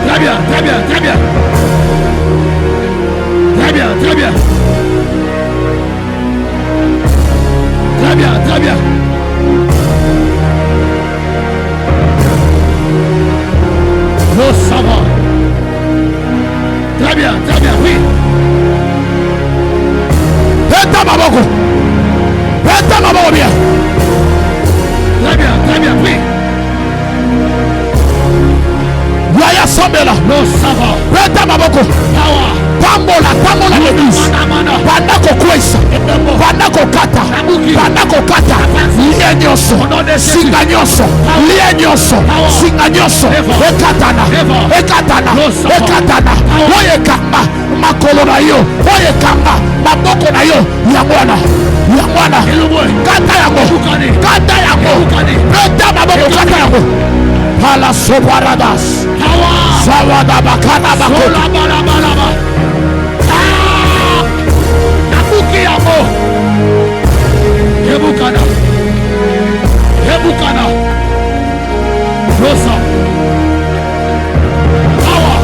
Très bien, très bien, très bien. Très bien, très bien. Très bien, très bien. Oh, ça va. Très bien, oui. Beta maboko bien. Très bien, oui. Yaya Sambela. No, ça va. Beta maboko. Tambola l'église. Bandako kwesa. Bandako kata. Lie nyonso. Singa nyonso. Lie nyonso. Singa nyonso. Ekatana. Oye kanga. Makolo na yo. Oye kanga. Maboko na yo. Yangwana. Kata yango. Beta maboko kata yango. Pala sobaradas. Zawada bakana bakona. Nabuki yamo. Hebukana. Rosa. Power.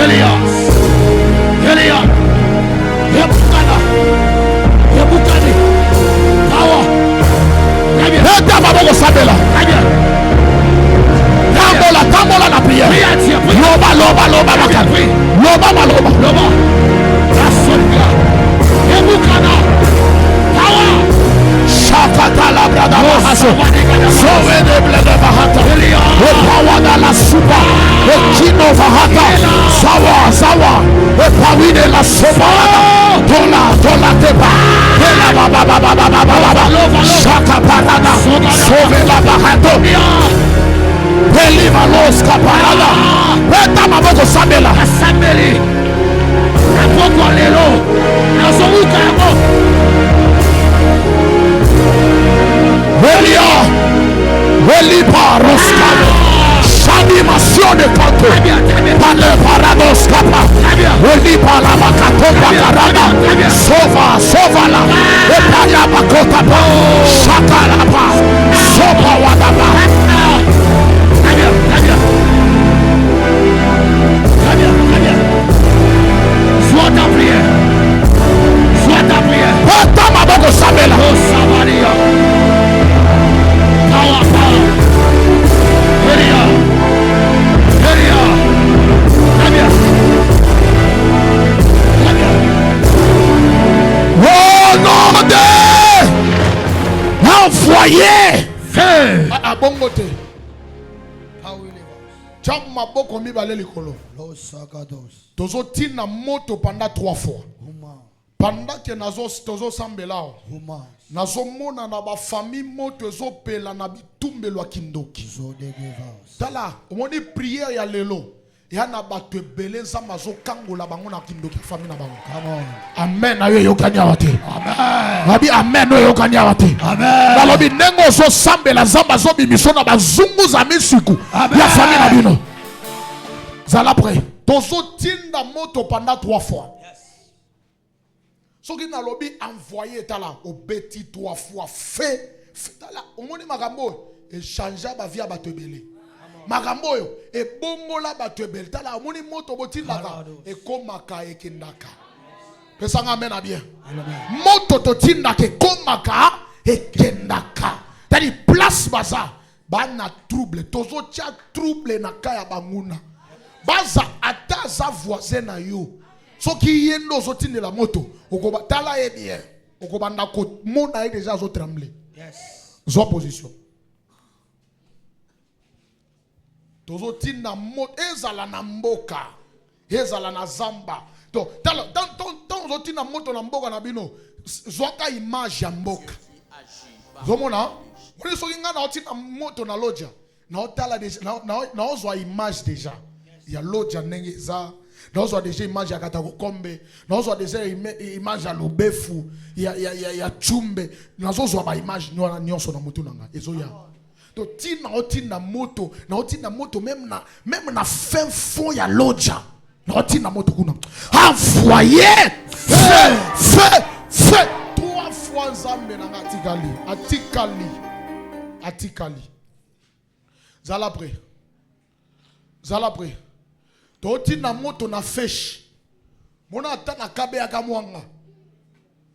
Elias. Hebukani. Power. Beta maboko sabela. Tambola na prière. Loba makapri. Loba. Rasoka. Hebukana. Power. Shakata la brada bahaso. Sove de blede bahata. O power da la supa. O kino bahata. Sawa. O pawide la sopa. Tola tepa. Tela baba. Shaka parada. Sove la bahato. Deliver los caparada. Beta maboko sabela. Asambeli. Napoko lelo. Nazomuka yamo. Elipa Roscado. Animación de canto. Pale parados capa. Elipa la macatopa carada. Sova la. Epaya bakota pa. Shakalapa. Sopa wadaba. Très bien. Sois ta prière. Beta maboko sabela. Oh, Samaria. Power. Elia. Très bien. Au nom de l'envoyé. Fais. Abongote. Chama boko mibale likolo. Tozo tina moto pendant 3 fois. Pendant que nazo tozo sambelao. Nazo mona na ba famille moto zo pela na bitumbelo kindoki. Tala, omoni prière ya lelo. Ya na bato ebele nzamba zo kangola bango na kindoki famille na bango. Amen na yo yokanya wate. Amen. Abi amen no yokanya wate. Amen. Nalobi nengo zo sambela nzamba zo bimiso na bazungu za misiku. Ya famille na bino. Zala prêt. Tozo tinda moto pendant 3 fois. Ce qui n'a lobby envoyé tala au petit 3 fois fait tala omoni makambo et changea ba via batebele makambo yo et bongola batebele tala omoni moto botinda et komaka ekendaka pesa amen bien moto to tinda ke komaka ekendaka tali place baza bana trouble tozo tia trouble na kaya banguna baza ata za voisin na yo. So qui y est nos autres de la moto, okoba tala est bien, okoba na ko mona est déjà zo trembler. Yes. Zo position. Tozo tina moto ezala na mboka, ezala na zamba. To tala dans zo tina moto na mboka na bino, zoka image ya mboka. Zo mona, on so kinga na tina moto na loja, na otala déjà na ozo image déjà. Ya loja nenge za nous avons déjà image à Katakombe, nous avons déjà image à Lobefu, il y a Chumbe, nous avons image nous avons sur la moto nanga. Ezoya. Donc tina moto, na moto même na fin fond ya loja. Na tina moto kuna. Envoyé feu 3 fois nzambe nanga atikali. Zala prêt. Toti na moto na fesh. Mona ata na kabe ya kamwanga.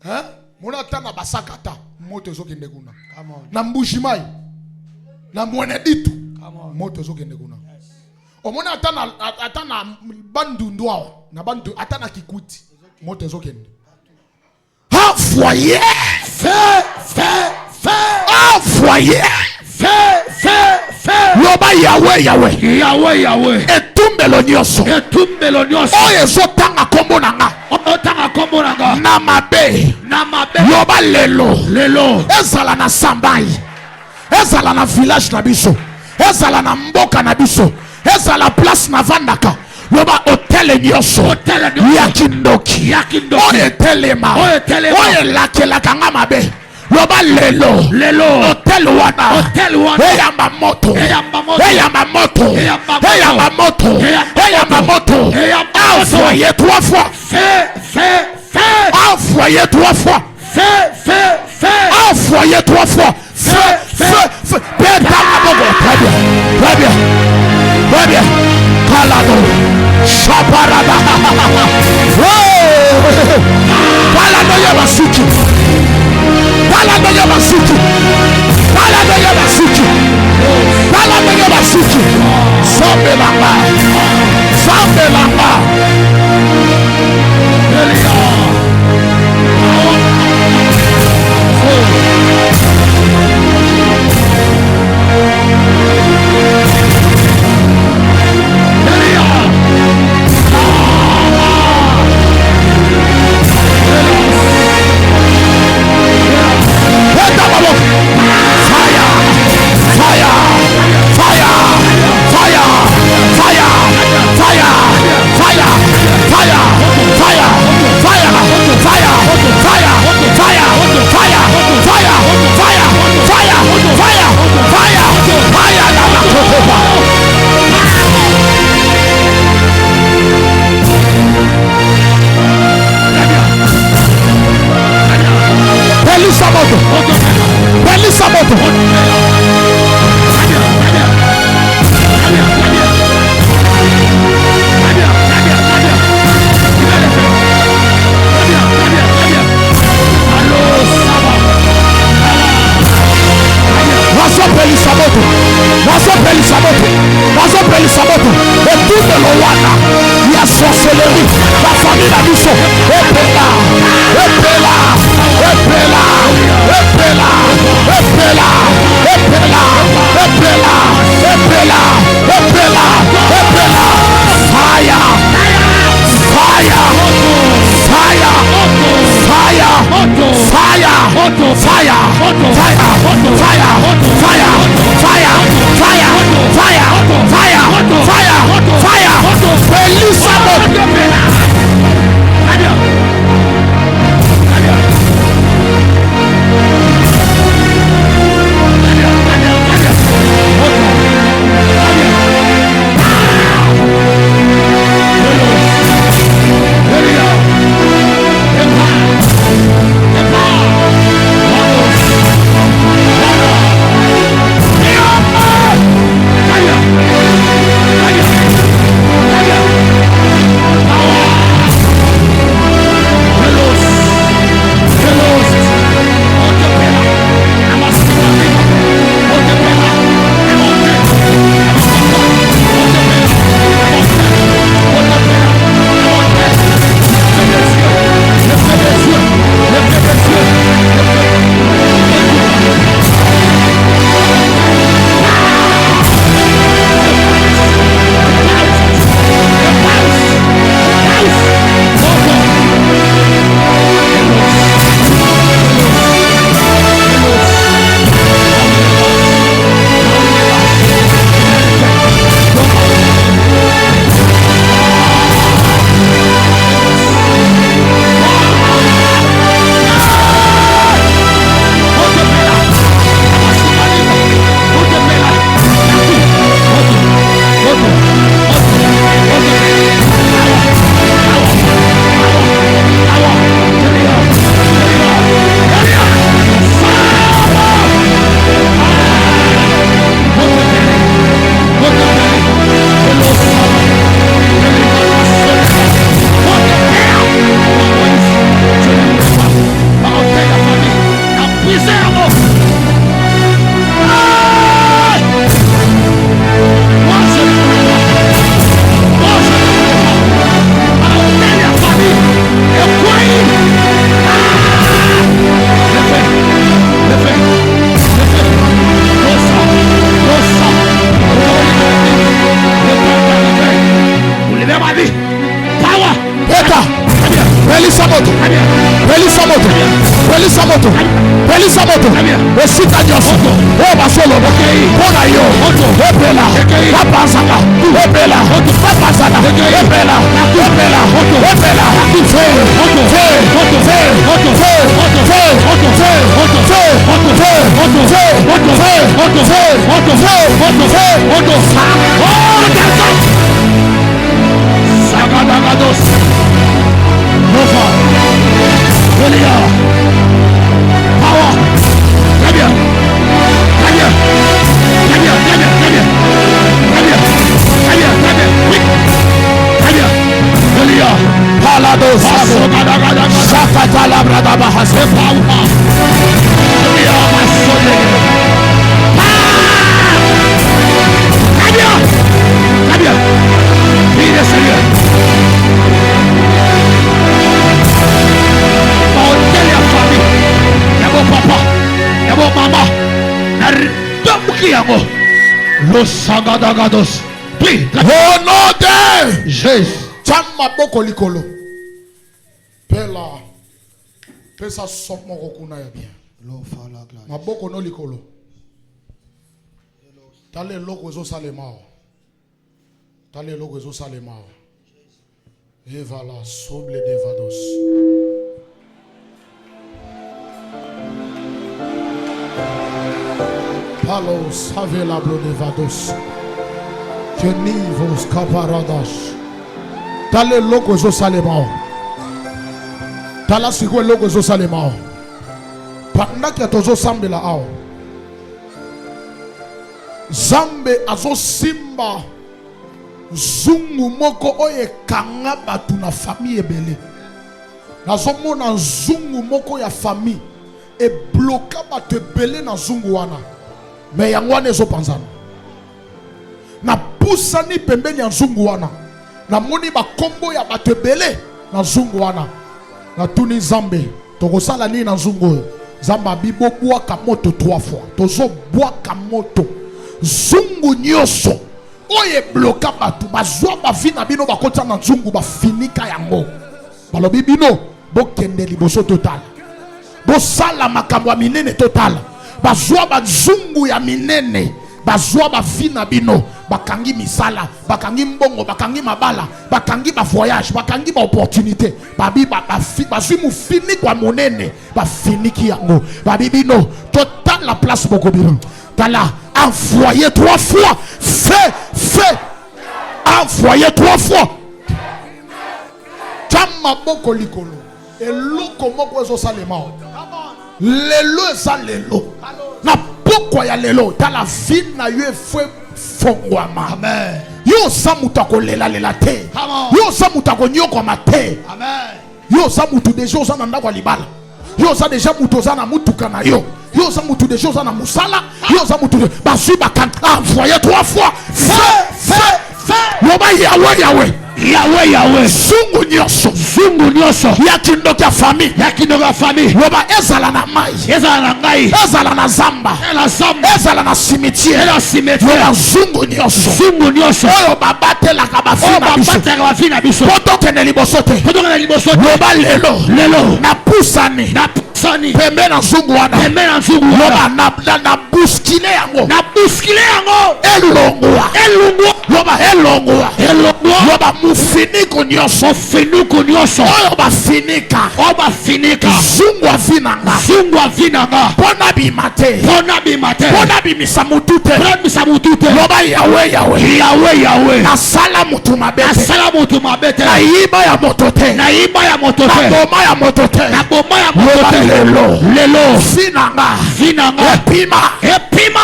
Hein? Mona ata na basakata. Moto zo kende kuna. Na mbushimai. Na mwene ditu. Moto zo kende kuna. O mona ata na bandu ndwao. Na bandu ata na kikuti. Moto zo kende. Envoyé. Feu. Envoyé. Feu. Loba Yahweh. Etumbelo nyoso. Oye zo tanga kombo nanga. Na mabe. Loba lelo. Ezala na sambai. Ezala na village na biso. Ezala na mboka na biso. Ezala place na vandaka. Loba hotel nyoso. Yakindoki. Oye telema. Oye lakela kanga mabe. Loba lelo hotel wana eyamba moto envoyé 3 fois envoyé 3 fois envoyé 3 fois feu très bien kalado shaparada kalado ya basiki Au nom de Jésus. Chamaboko likolo. Pela. Pesa sokmo kokuna ya bien. Maboko no likolo. Tale loko zo salemao. Tale loko zo salemao. Eva la soble de vados. Palo save la blo de vados. Genivos caparadas. Tale loko zo salemao. Tala sigwe loko zo salemao. Panda kia tozo sambe la ao. Zambe azo simba zungu moko oye kanga batu na famille ebele. Nazo mona zungu moko ya famille e bloka batu ebele na zungu wana. Me yango wana ezo panzana. Na pusani pembeni ya zungu wana. Na moni ba kombo ya batu ebele na zungu wana. Na tuni zambe tokosala nini na zungu. Zamba bibo bwaka moto 3 fois. Tozo bwaka moto. Zungu nyoso. Oye bloka batu. Bazwa ba vina bino bakota na zungu ba finika yango. Balobi bino bokende liboso total. bosala makambo ya minene total bazwa bazungu ya minene bazwa bafina bino bakangi misala bakangi mbongo bakangi mabala bakangi ba voyage bakangi ba opportunité babi bazwi mufini kwa monene bafiniki yango babi bino total la place bokobiro tala envoyé 3 fois fait envoyé 3 fois chama boko likolo eloko moko ezo salema lelo eza lelo na pokwa ya lelo tala vie na yo efwe fongwama amen yo sa mutu akolela lela te yo sa mutu akonyokoma te amen yo sa mutu deja oza na ndako ya libala yo sa deja mutu oza na mutuka na yo yo sa mutu deja oza na musala yo sa mutu bazwi bakanta envoyé 3 fois fait loba Yahweh zungu nyonso ya kindoki ya famille loba ezala na mai ezala na zamba ezala na cimetière loba zungu nyonso oyo babatelaka bafina na biso po tokende liboso te loba lelo na pusani pembe na zungu wana loba na buskile yango elongwa loba mufiniko nyonso oyo bafinika zungu avinanga pona bima te pona bimisa mutu te loba Yahweh nasala mutu mabe te nayiba ya moto te naboma ya moto te lelo finanga epima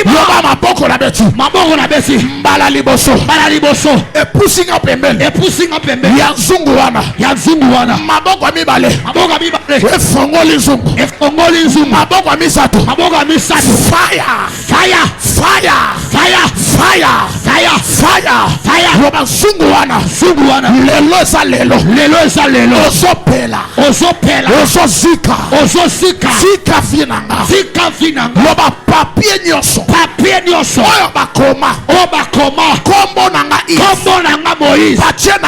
loba maboko na beti mbala liboso epusinga pembeni ya nzungu wana maboko ya mibale efongoli nzungu maboko ya misato fire loba nzungu wana lelo eza lelo ozozika vinanga loba papier nyonso oyo bakoma kombo nanga Moïse batie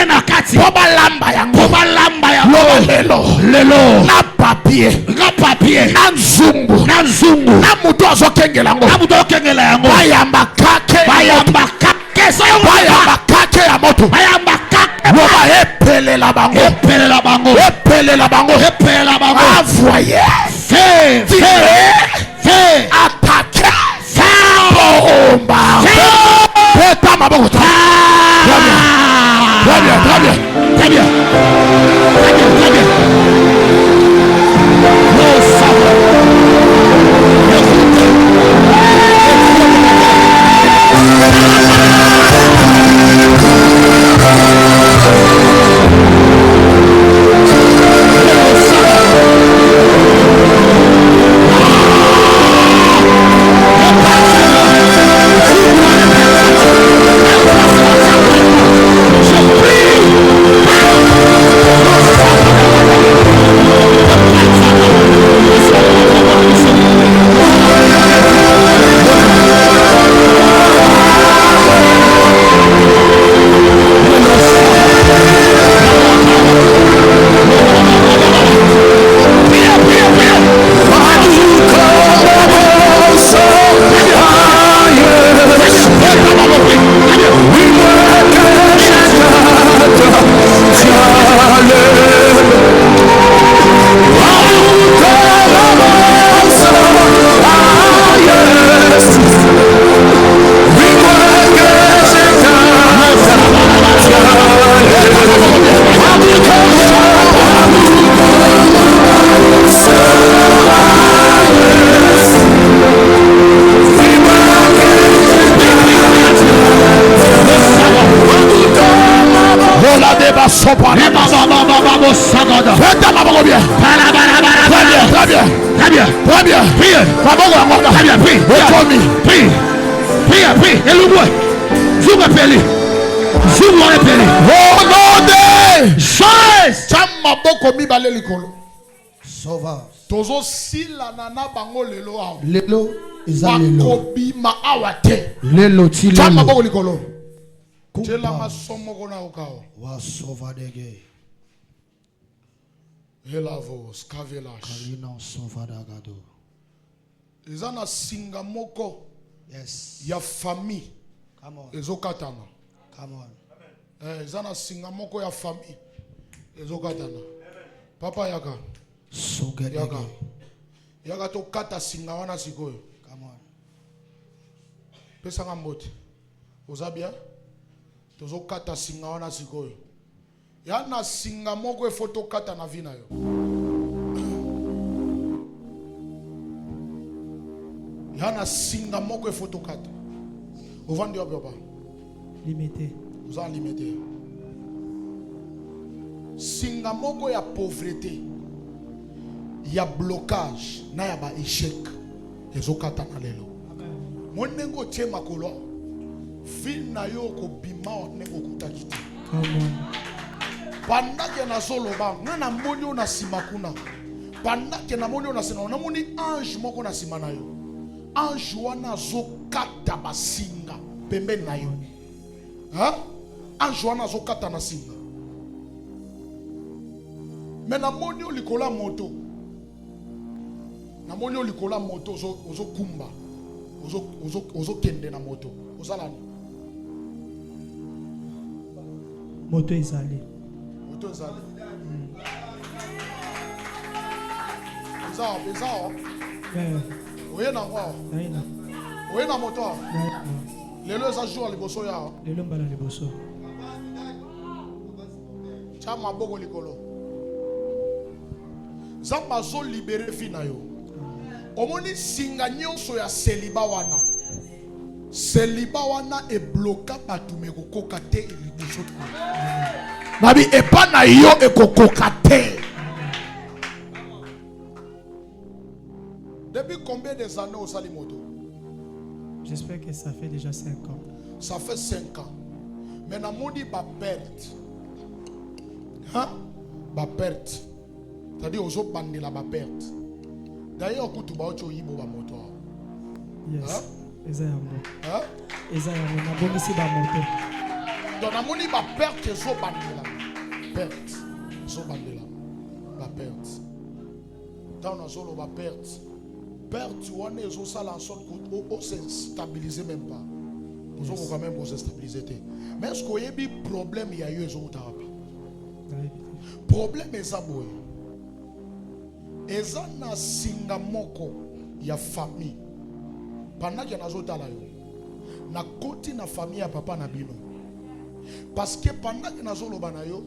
na kati po balamba yango loba lelo na papier na nzungu na mutu azokengela yango bayamba kake ya moto loba epelela bango envoyé fait attaqué bomba peta maboko très bien tozo sila na bango lelo eza lelo bakobima awate lelo ti lelo chama boko likolo Telama somo na ukao. Wasovadege. Elavo skavelash. Kalina sovadagado. Ezana singa moko. Yes. Ya famille. Come on. Ezokatana. Come on. Ezana singa moko ya famille. Ezokatana. Papa yaka. Sogedege. Yaka to kata singa wana sikoyo. Come on. Pesa ngambote. Ozabia? Tozo kata singa wana sikoyo. Yana singa moko e foto kata na vina yo. Yana singa moko e foto kata. Ovandi obi oba. Limité. Vous en limitez. Singa moko ya pauvreté. Ya blocage. Na ya ba échec. Ezo kata na lelo. Monengo tie makolo. Fil na yo ko bima onengo kutakiti. Come on. Pendant na solo ba, na monyo na simakuna. Pendant na monyo na sina, na moni ange moko na simana yo. Ange wana zo kata basinga pembe na yo. Hein? Ange wana zo kata na singa. Mais na monyo likola moto. Na monyo likola moto ozo kumba. Ozo kende na moto. Ozalani. Moto ezali. Moto ezali. Ezao. Oye na ngwa. Naina. Oye na moto. Naina. Lelo eza jour liboso ya. Lelo mbala liboso. Chama boko likolo. Zamba zo libéré fina yo. Omoni singa nyonso ya celiba wana. Celiba wana e bloka batume kokoka te liboso. Nabi epa na yo e kokoka te. Depuis combien des années au Salimoto? J'espère que ça fait déjà 5 ans. Ça fait 5 ans. Mais na moni ba perte. Hein? Ba perte. C'est-à-dire ozo bandela ba perte. D'ailleurs kutu ba ocho yibo ba moto. Yes. Hein? Eza yango. Hein? Eza yango na bongisi ba moto. Donc na moni ba perte zo bandela. Perte. Zo bandela. Ba perte. Dans na solo ba perte. Perte wana ezo sala en sorte qu'on se stabiliser même pas. Nous avons quand même pour se stabiliser. Mais est-ce qu'il y a un problème il y a eu ezo thérapie? Problème est aboy. Eza na singa moko ya famille. Pendant que nazo tala yo. Na koti na famille ya papa na bino. Parce que pendant que nazo loba na yo,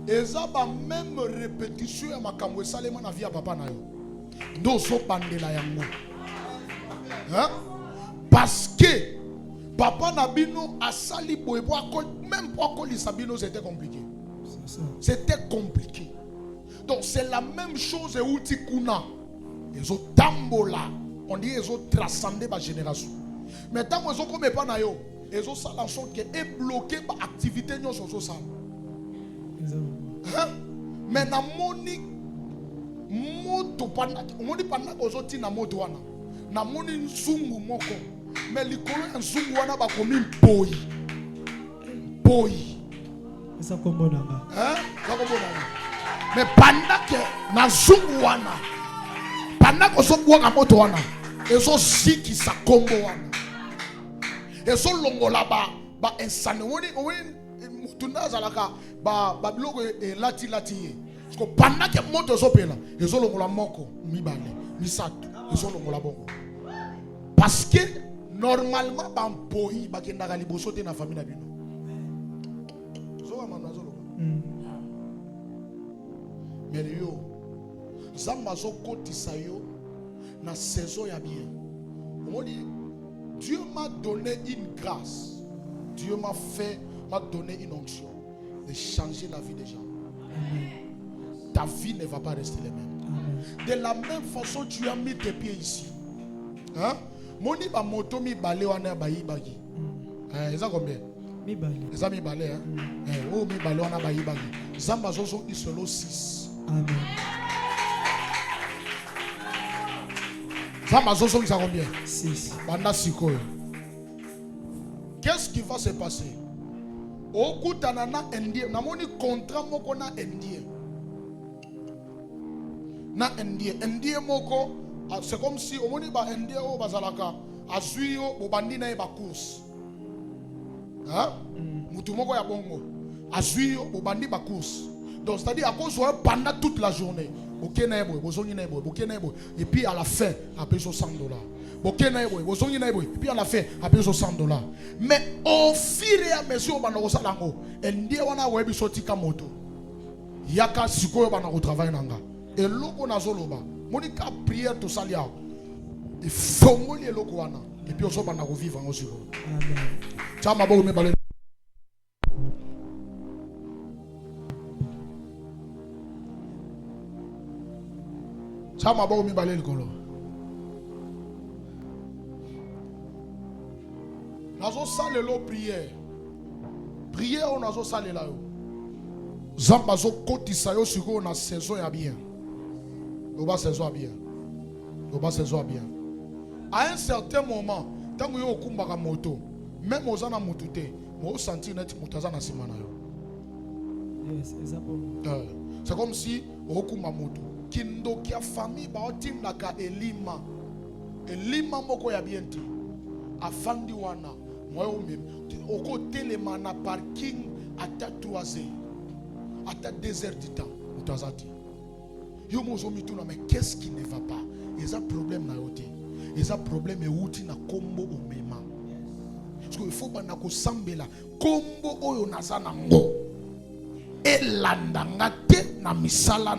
eza ba même répétition ya makambo esalema na vie ya papa na yo. Doso pandela yango. Hein? Parce que papa Nabino a sali boy même pour Sabino c'était compliqué. C'était compliqué. Donc c'est la même chose et outi kuna. Ils ont tambola. On dit ils ont transcendé ma génération. Mais tant qu'ils ont comme pas na yo, ils ont ça en sorte que est bloqué par activité nous sur ça. Mais na moni moto moni pana ozoti na moto wana na moni nzungu moko mais likolo ya nzungu wana ba komi boy eza kombo nanga mais pendant que na nzungu wana pendant que ozobwaka moto wana ezozikisa kombo wana ezolongola ba insane woni mutu nazalaka ba biloko lati ye. Pendant que moto zopela, ezolongola moko mibale, misato, ezolongola bongo. Parce que normalement ba mpoi ba kenda ka liboso te na famille na bino. Zoa mama zolongola. Mais yo zamba zo kotisa yo na saison ya bien. On dit Dieu m'a donné une grâce. Dieu m'a donné une onction de changer la vie des gens. Ta vie ne va pas rester la même. De la même façon, tu as mis tes pieds ici. Hein? Moni ba moto mi balé wana ba yibagi. Eza combien? Mi balé. Eza mi balé hein. Oh mi balé wana ba yibagi. Zamba zozo isolo 6. Amen. Zamba zozo isa combien? 6. Banda sikoyo. Qu'est-ce qui va se passer? okutana na indien namoni contrat moko na indien moko c'est comme si omoni ba indien o bazalaka azui yo bobandi na ba course mutu moko ya bongo azui yo bobandi ba course. Donc c'est-à-dire à cause pendant toute la journée et puis à la fin après $100. Et puis à la fin après $100. Mais au fur et à mesure ndie wana webi sotika moto yaka sikoyo bana ko travail nanga et loko nazoloba monika prière to salia et fongoli eloko wana et puis oso bana ko vivre en osiko. Amen. Chama bo me balé. Chama bo me balé likolo. Nazo sale lo prière. Prière on nazo sale la yo. Zamba zo kotisa yo siko na saison ya bien. Oba saison ya bien. Oba saison ya bien. À un certain moment, tant que yo okumbaka moto, même aux ana motute, mo sentir net motaza na sima na yo. Yes, exactement. C'est comme si okumba moto. Kindo kia famille ba otindaka elima. Elima moko ya bien ti. Afandi wana. Moi même au téléma na parking à 3h à 2h du temps utazati yo mozomi tuna mais qu'est-ce qui ne va pas ils a problème na yote ils a problème et outi na kombo omema parce que il faut bana ko sambela kombo oyo nazana ngo elandanga te na misala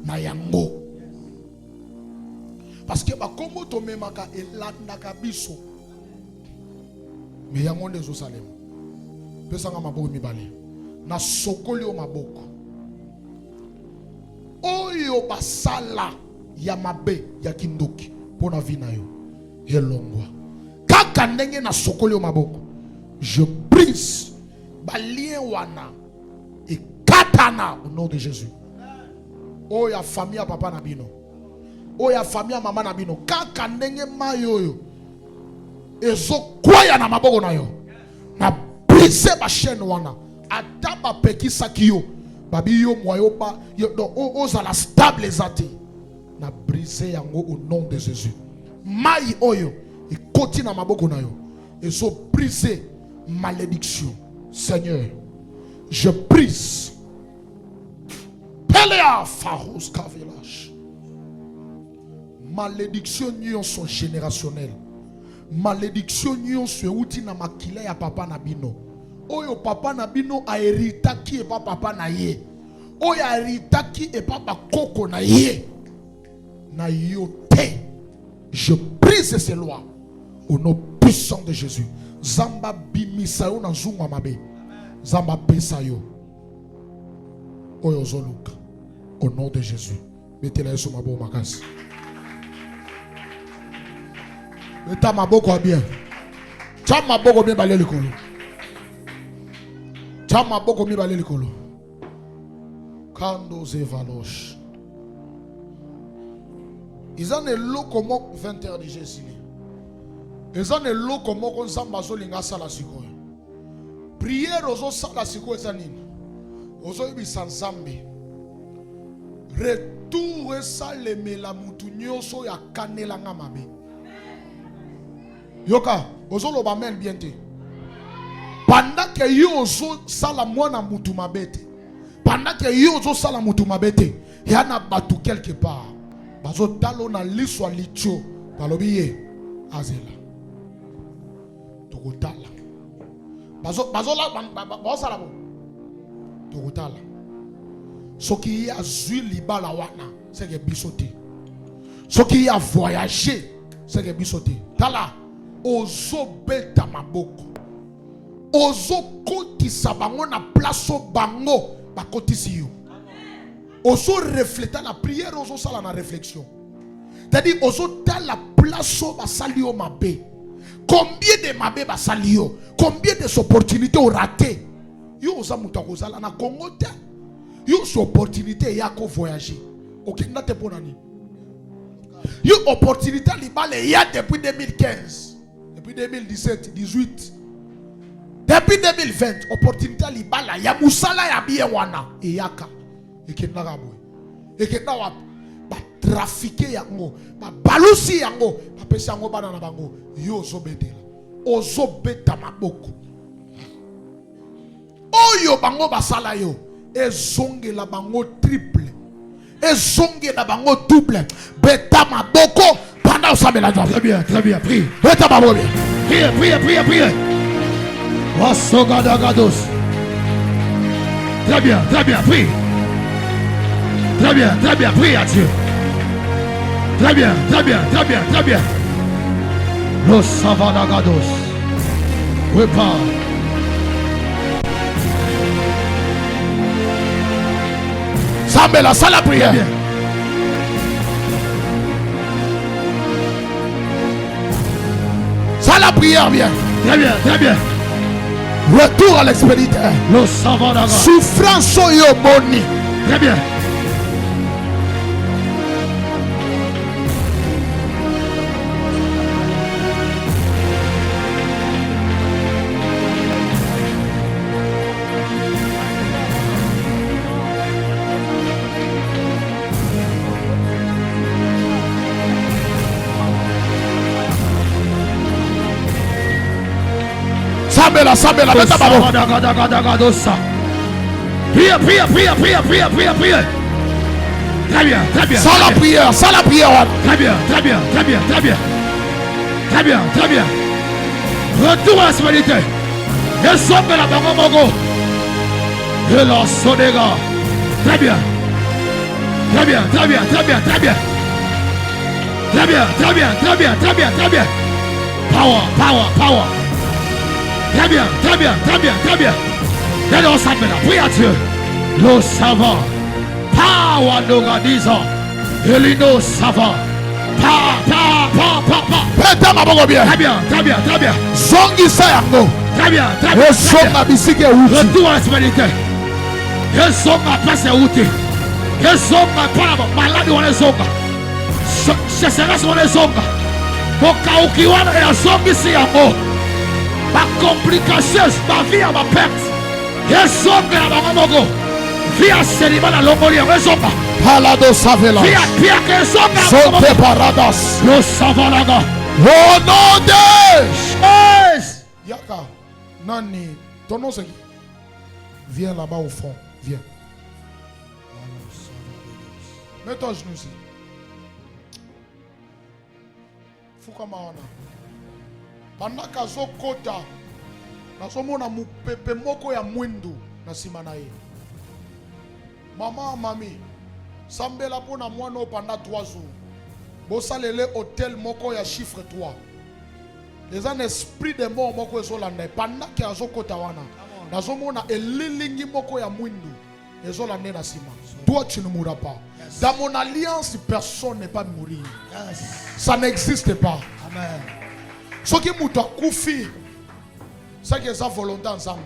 na yango parce que ba kombo to memaka elandaka biso. Mais yango ndezo salema pesanga maboko mibale na sokoli o maboko oyo basala ya mabe ya kindoki pona vina yo elongwa kaka ndenge na sokoli o maboko je brise balien wana et katana au nom de Jésus. Oya famille ya papa na bino oya famille ya mama na bino kaka ndenge mayoyo ezo kwaya na maboko na yo na brise ba chaîne wana ata ba pekisa kiyo babi yo moyo ba ozala stable ezati na brise yango au nom de Jésus. Mai oyo ekoti na maboko na yo ezo brise malédiction. Seigneur, je brise Pelea Faros Kavelash malédiction nyonso générationnelle. Malédiction nyonso euti na makila ya papa na bino. Oyo papa na bino a héritaki et pas papa na ye. Oyo a héritaki et pas koko na ye. Na yote. Je brise ces lois au nom puissant de Jésus. Zamba bimisa yo na zunga mabe. Zamba pesa yo. Oyo zoluka au nom de Jésus. Mettez la sur ma bo makasi. Meta maboko bien. Chama maboko bien balé likolo. Chama maboko bien balé likolo. Kando zevalosh. Ils en est lo comme 20h de Jésus. Ils en est lo comme on samba zo linga sala sikoyo. Prière ozo sala sikoyo zanini. Ozo ibi sanzambe. Retour esa le mela mutu nyoso ya kanela ngamabe. Yoka, ozo lo bamen bien te. Pendant que yo ozo sala mwana mutu mabete. Pendant que yo ozo sala mutu mabete, yana batu quelque part. Bazo talo na liswa licho. Balobiye azela. Tokotala. Bazo la bazala bo. Tokotala. Soki ya zui libala wana, c'est que bisoté. Soki ya voyager, c'est que bisoté. Tala. Ozo beta maboko ozo kotisa bango na place bango bakotisi yo ozo refléter la prière ozo sala na réflexion c'est-à-dire ozo ta la place basali yo mabe combien de mabe basali yo combien de opportunités au raté yo oza muta kozala na Congo te yo so opportunité ya ko voyager okenda te ponani yo opportunité libale ya depuis 2015 depuis 2017, 18. Depuis 2020, opportunité libala ya musala ya bien wana eyaka ekenda kabwe ekenda wa ba trafiquer yango ba balusi yango ba pesa yango bana na bango yo ozobeta maboko oyo bango basala yo ezongela bango triple ezongela bango double beta maboko pendant osabela Très bien, prie. beta maboko Priez. Wasogadagados. Très bien, prie. Très bien, prie à Dieu. Très bien. Los Savadagados. Oui, pas. Sambela, ça la prière. Bien. Ça la prière bien. Très bien. Retour à l'expéditeur. Los Savadagados. Souffrance yo boni. Très bien. Sambela, beta maboko. Priez. Très bien. Ça la prière. Très bien. Retour à la spiritualité. Et somme de la bango. Et la sodega. Très bien. Power. Très bien. D'ailleurs, ça me la prie à Dieu. Lo savant. Power d'organisation. Elino savant. Pa. Beta maboko bien. Très bien. Zongisa yango. Très bien. Ezonga bisike uti. Retour à la spiritualité. Ezonga passe outi. Ezonga para malade wana zonga. Sécheresse wana zonga. Bokauki wana ya zongisi yango. Ma complication, ma vie à ma perte. Ezonga ya bango. Via Selima la Longolia. Ezonga. Palado savela. Via que ezonga. Sote paradas. Lo savalaga. Au nom de Yes. Yaka, Nani, ton nom c'est qui? Viens là-bas au fond, viens. Mets ton genou ici. Fukamana. Pendant kazo kota, nazomona mupepe moko ya mwindu na sima na ye. Mama, mami, sambela pona mwana pendant 3 jours. Bosalele hôtel moko ya chiffre 3. Les un esprit de mort moko ezolanda pendant que azokota wana. Nazomona elilingi moko ya mwindu ezolanda na sima. Toi tu ne mourras pas. Dans mon alliance personne n'est pas mourir. Ça n'existe pas. Amen. Ce qui mouta koufi, c'est que ça volonté ensemble.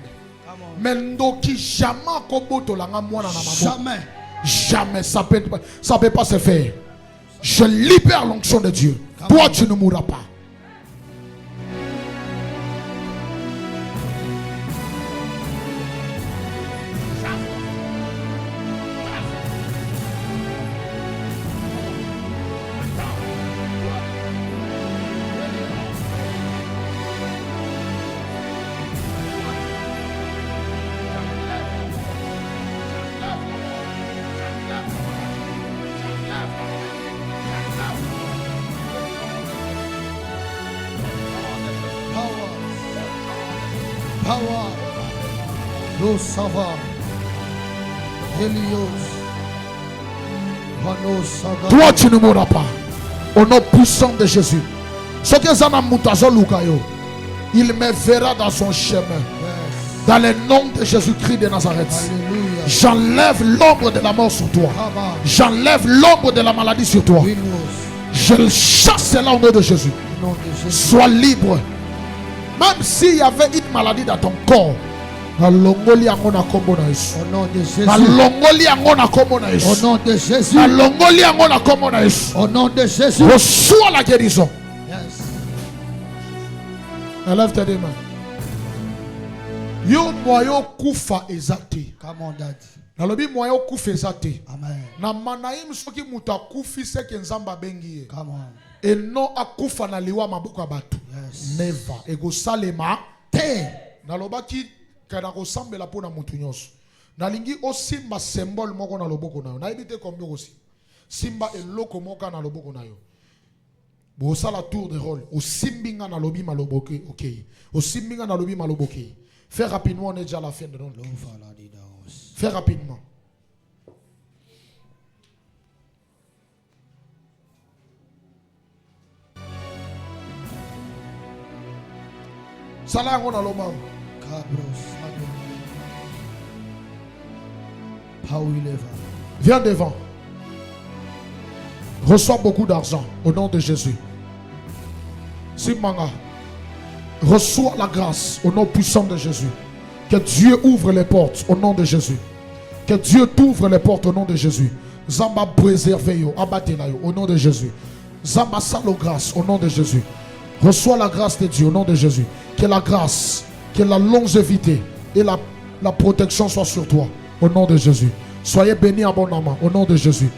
Mais ndoki jamais koboto langa mwana na mabo. Jamais ça peut pas se faire. Je libère l'onction de Dieu. Toi tu ne mourras pas. Power. Lo sava. Helios. Vano saga. Toi tu ne mourras pas. Au nom puissant de Jésus. Ce que Zana Moutazo Lukayo, il me verra dans son chemin. Dans le nom de Jésus-Christ de Nazareth. Alléluia. J'enlève l'ombre de la mort sur toi. Amen. J'enlève l'ombre de la maladie sur toi. Je le chasse là au nom de Jésus. Au nom de Jésus. Sois libre. Même s'il y avait une maladie dans ton corps, au nom de Jésus. Au nom de Jésus. Au nom de Jésus. Reçois la guérison. Yes. Lève tes deux mains. Yo moyo kufa ezate. Come on, Daddy. Nalobi moyo kufa ezate. Amen. Na manaim soki muta kufi seke nzamba bengi ye. Come on. Et non akufa na liwa maboko abatu. Yes. Never. Ego salema. Te. Nalobaki kana ko sambela pona mutu nyonso. Nalingi osimba symbole moko na loboko na yo. Na ebite combien aussi. Simba eloko moka na loboko na yo. Bo sala tour de rôle. O simbinga na lobi maloboke. OK. O simbinga na lobi maloboke. Fais rapidement, on est déjà à la fin de notre livre. Fais rapidement. Salah on a l'homme. Viens devant. Reçois beaucoup d'argent au nom de Jésus. Simanga. Reçois la grâce au nom puissant de Jésus. Que Dieu ouvre les portes au nom de Jésus. Que Dieu t'ouvre les portes au nom de Jésus. Zamba préserve yo, abatela yo au nom de Jésus. Zamba salo grâce au nom de Jésus. Reçois la grâce de Dieu au nom de Jésus. Que la grâce, que la longévité et la protection soient sur toi au nom de Jésus. Soyez bénis abondamment au nom de Jésus.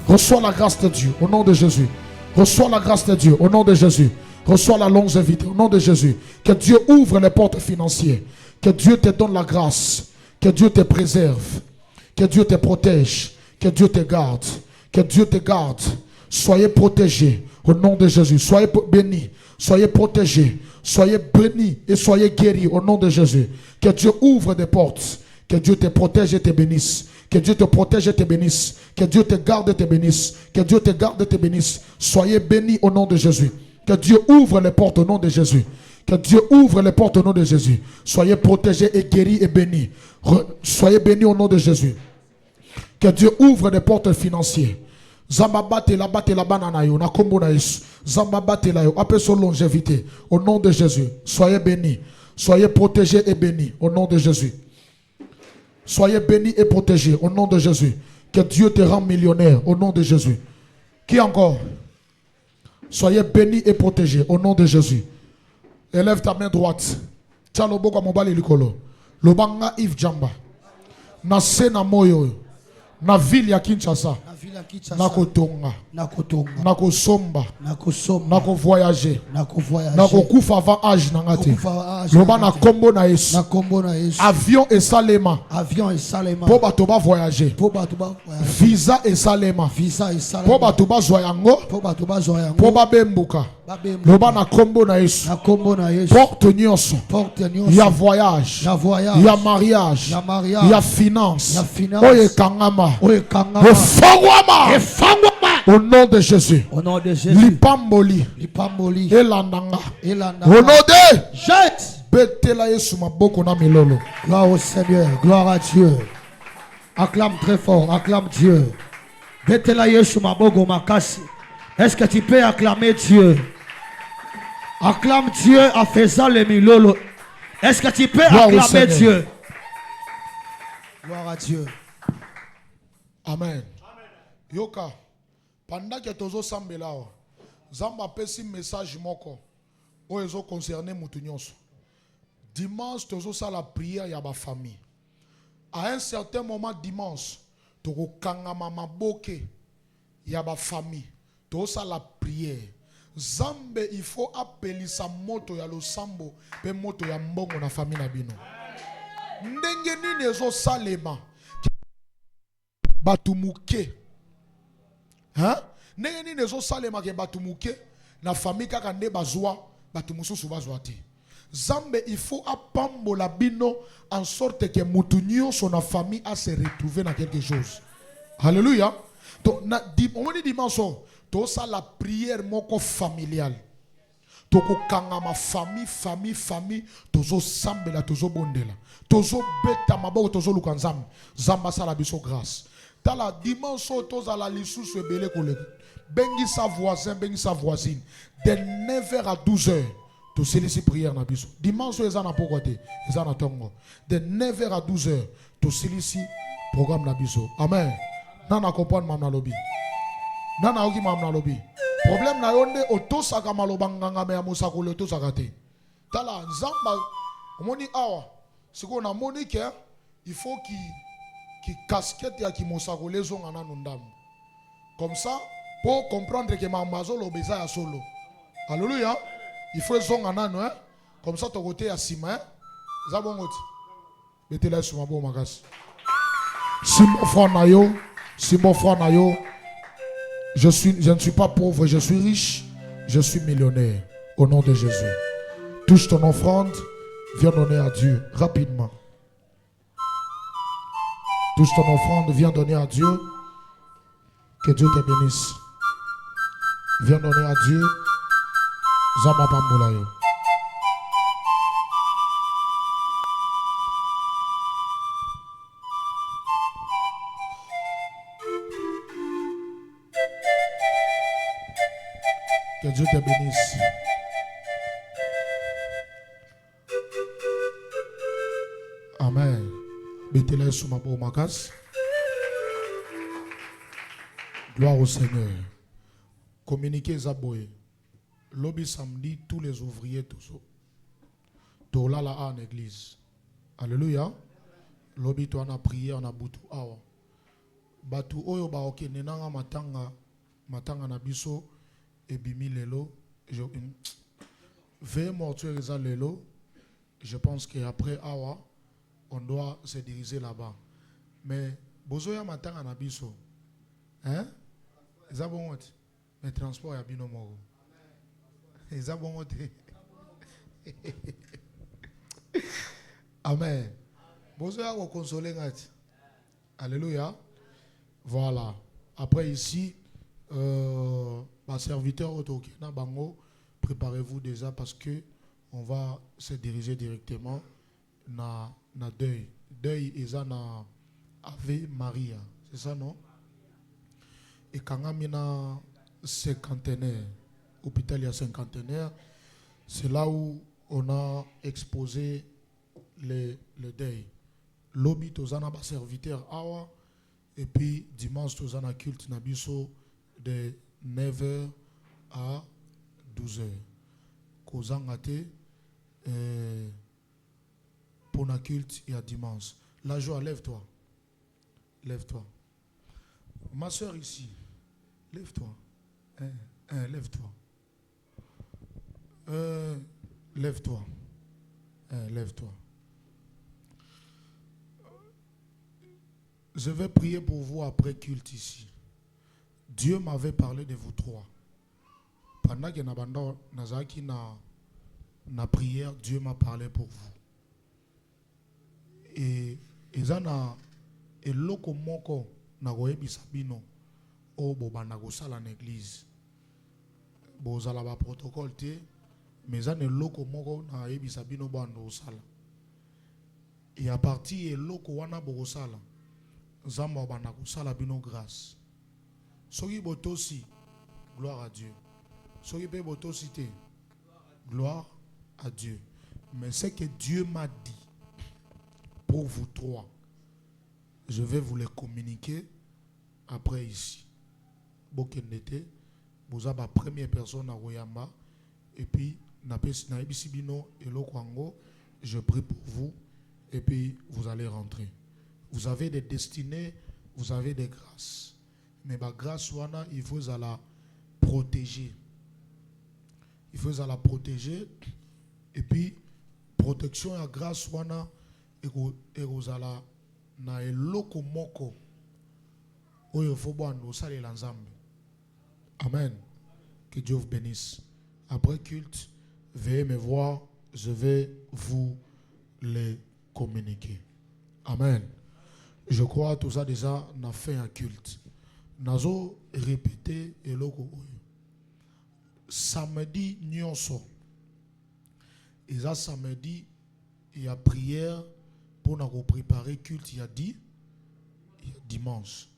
Reçois la grâce de Dieu au nom de Jésus. Reçois la grâce de Dieu au nom de Jésus. Reçois la longévité au nom de Jésus. Que Dieu ouvre les portes financières. Que Dieu te donne la grâce. Que Dieu te préserve. Que Dieu te protège. Que Dieu te garde. Que Dieu te garde. Soyez protégés au nom de Jésus. Soyez bénis. Soyez protégés. Soyez bénis et soyez guéris au nom de Jésus. Que Dieu ouvre des portes. Que Dieu te protège et te bénisse. Que Dieu te protège et te bénisse. Que Dieu te garde et te bénisse. Que Dieu te garde et te bénisse. Soyez bénis au nom de Jésus. Que Dieu ouvre les portes au nom de Jésus. Que Dieu ouvre les portes au nom de Jésus. Soyez protégés et guéris et bénis. Soyez bénis au nom de Jésus. Que Dieu ouvre des portes financières. Zamba bate la banana yo na kombo na Yesu. Zamba bate la yo appelle son longévité au nom de Jésus. Soyez bénis. Soyez protégés et bénis au nom de Jésus. Soyez bénis et protégés au nom de Jésus. Que Dieu te rende millionnaire au nom de Jésus. Qui encore? Soyez bénis et protégés au nom de Jésus. Élève ta main droite. Tiens le beau comme on bali likolo. Lobanga Yves Jamba. Na sena moyo. Na ville ya Kinshasa. Na kotonga. Na kosomba. Na ko voyager. Na ko kufa avant âge na ngati. Loba na kombo na Yesu. Avion et salema. Po bato ba voyager. Visa et salema. Po bato ba zoyango. Po ba bembuka. Loba na kombo na Yesu. Porte nyonso. Ya voyage. Ya mariage. Ya finance. Oye kangama. Au nom de Jésus. Lipamboli. Elandanga. Au nom de Jésus. Gloire au Seigneur. Gloire à Dieu. Acclame très fort. Acclame Dieu. Est-ce que tu peux acclamer Dieu? Acclame Dieu en faisant les milolo. Est-ce que tu peux acclamer Dieu? Gloire à Dieu. Amen. Yoka, pendant que tozo sambela, Zamba pesi message moko, o ezo concerné mutunyonso. Dimanche tozo sa la prière ya ba famille. À un certain moment dimanche, toko kanga mama boke ya ba famille. Tozo sa la prière. Zambe il faut appeler sa moto ya lo sambo pe moto ya mbongo na famille na bino. Ndenge nini ezo salema batumuke. Hein? Ndenge nini ezo salema ke batumuke na famille kaka nde bazwa batumususu bazwa te. Zambe il faut apambola bino en sorte que mutunyo son famille a se retrouver dans quelque chose. Alléluia. Donc na dimanche to ça la prière moko familiale. Toko kangama famille tozo sambela tozo bondela tozo beta maboko tozo lukanzam zamba sala biso grâce. Tala dimanche toza la lisusu ebele koleka bengi sa voisin bengi sa voisine de 9h à 12h to selisi prière na biso. Dimanche eza na poko te eza na tongo de 9h à 12h to selisi programme na biso. Amen. Nana comprendre mamna lobi. Nana oki mamna lobi. Problème na yonde otosaka malobanganga me ya musakole otosaka te. Tala nzamba omoni awa Ce qu'on a Monique, il faut qu'il casquette et qu'il mosako les on en ndam. Comme ça, pour comprendre que ma mazo l'obéza à solo. Alléluia. Il faut les on en hein. Comme ça, ton côté à Sima. Zabongot. Mettez-les sur ma bonne magasin. Simon Franayo, Simon Franayo. Je ne suis pas pauvre, je suis riche, je suis millionnaire. Au nom de Jésus. Touche ton offrande, viens donner à Dieu rapidement. Touche ton offrande, viens donner à Dieu. Que Dieu te bénisse. Viens donner à Dieu. Zama Bamboulayo. Que Dieu te bénisse. Amen. Mettez-les sous ma peau, ma casse. Gloire au Seigneur. Communiquez Zaboye. Lobby samedi, tous les ouvriers, tous. Tola la en église. Alléluia. Lobby toi on a prié, on a boutou awa. Batu oyo ba oke nenanga matanga na biso ebimi lelo. Veuillez mortuaire za lelo. Je pense qu'après awa, on doit se diriger là-bas. Mais bozoya matanga na biso. Hein? Eza bon wote. Mais transport ya bino moko. Eza bon wote. Amen. Bozoya ko consoler ngati. Alléluia. Voilà. Après ici, ma serviteur autokina bango, préparez-vous déjà parce que on va se diriger directement na deuil. Deuil est na Ave Maria. C'est ça non? Et quand on a cinquantenaire, hôpital il y a cinquantenaire, c'est là où on a exposé le deuil. Lobby tozana ba serviteur awa et puis dimanche tozana culte nabiso de 9h à 12h. Kozangate pour la culte il y a dimanche. La joie, lève-toi. Lève-toi. Ma soeur ici, lève-toi. Lève-toi. Lève-toi. Lève-toi. Je vais prier pour vous après culte ici. Dieu m'avait parlé de vous trois. Pendant que Nazaki na prière, Dieu m'a parlé pour vous. Et ezana eloko moko na goyebisa bino o bobanda kosala na église. Bozala ba protocole te, mais ezana eloko moko na yebisa bino bando osala. Et à partir eloko wana bokosala, Zamba banda kosala bino grâce. Soki botosi, gloire à Dieu. Soki pe botosi te, gloire à Dieu. Mais ce que Dieu m'a dit pour vous trois, je vais vous les communiquer après ici. Bokendete, vous avez la première personne à Royamba, et puis na ebisibino elokwango, je prie pour vous, et puis vous allez rentrer. Vous avez des destinées, vous avez des grâces. Mais la grâce, il faut la protéger. Il faut la protéger. Et puis, protection et grâce, et vous allez na eloko moko. Oyo fobo ando sale lanzambe. Amen. Que Dieu vous bénisse. Après culte, veuillez me voir. Je vais vous les communiquer. Amen. Je crois que tout ça déjà n'a fait un culte. Nazo répété eloko oyo. Samedi nyonso. Et ça samedi il y a prière pour nous préparer culte il y a dimanche.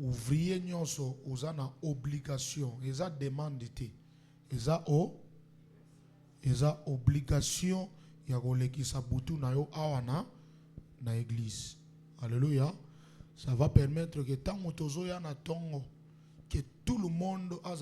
Ouvrier nyonso ozana obligation, eza demande te. Eza obligation ya kolekisa butu na yo awana na église. Alléluia. Ça va permettre que tant que tout le monde a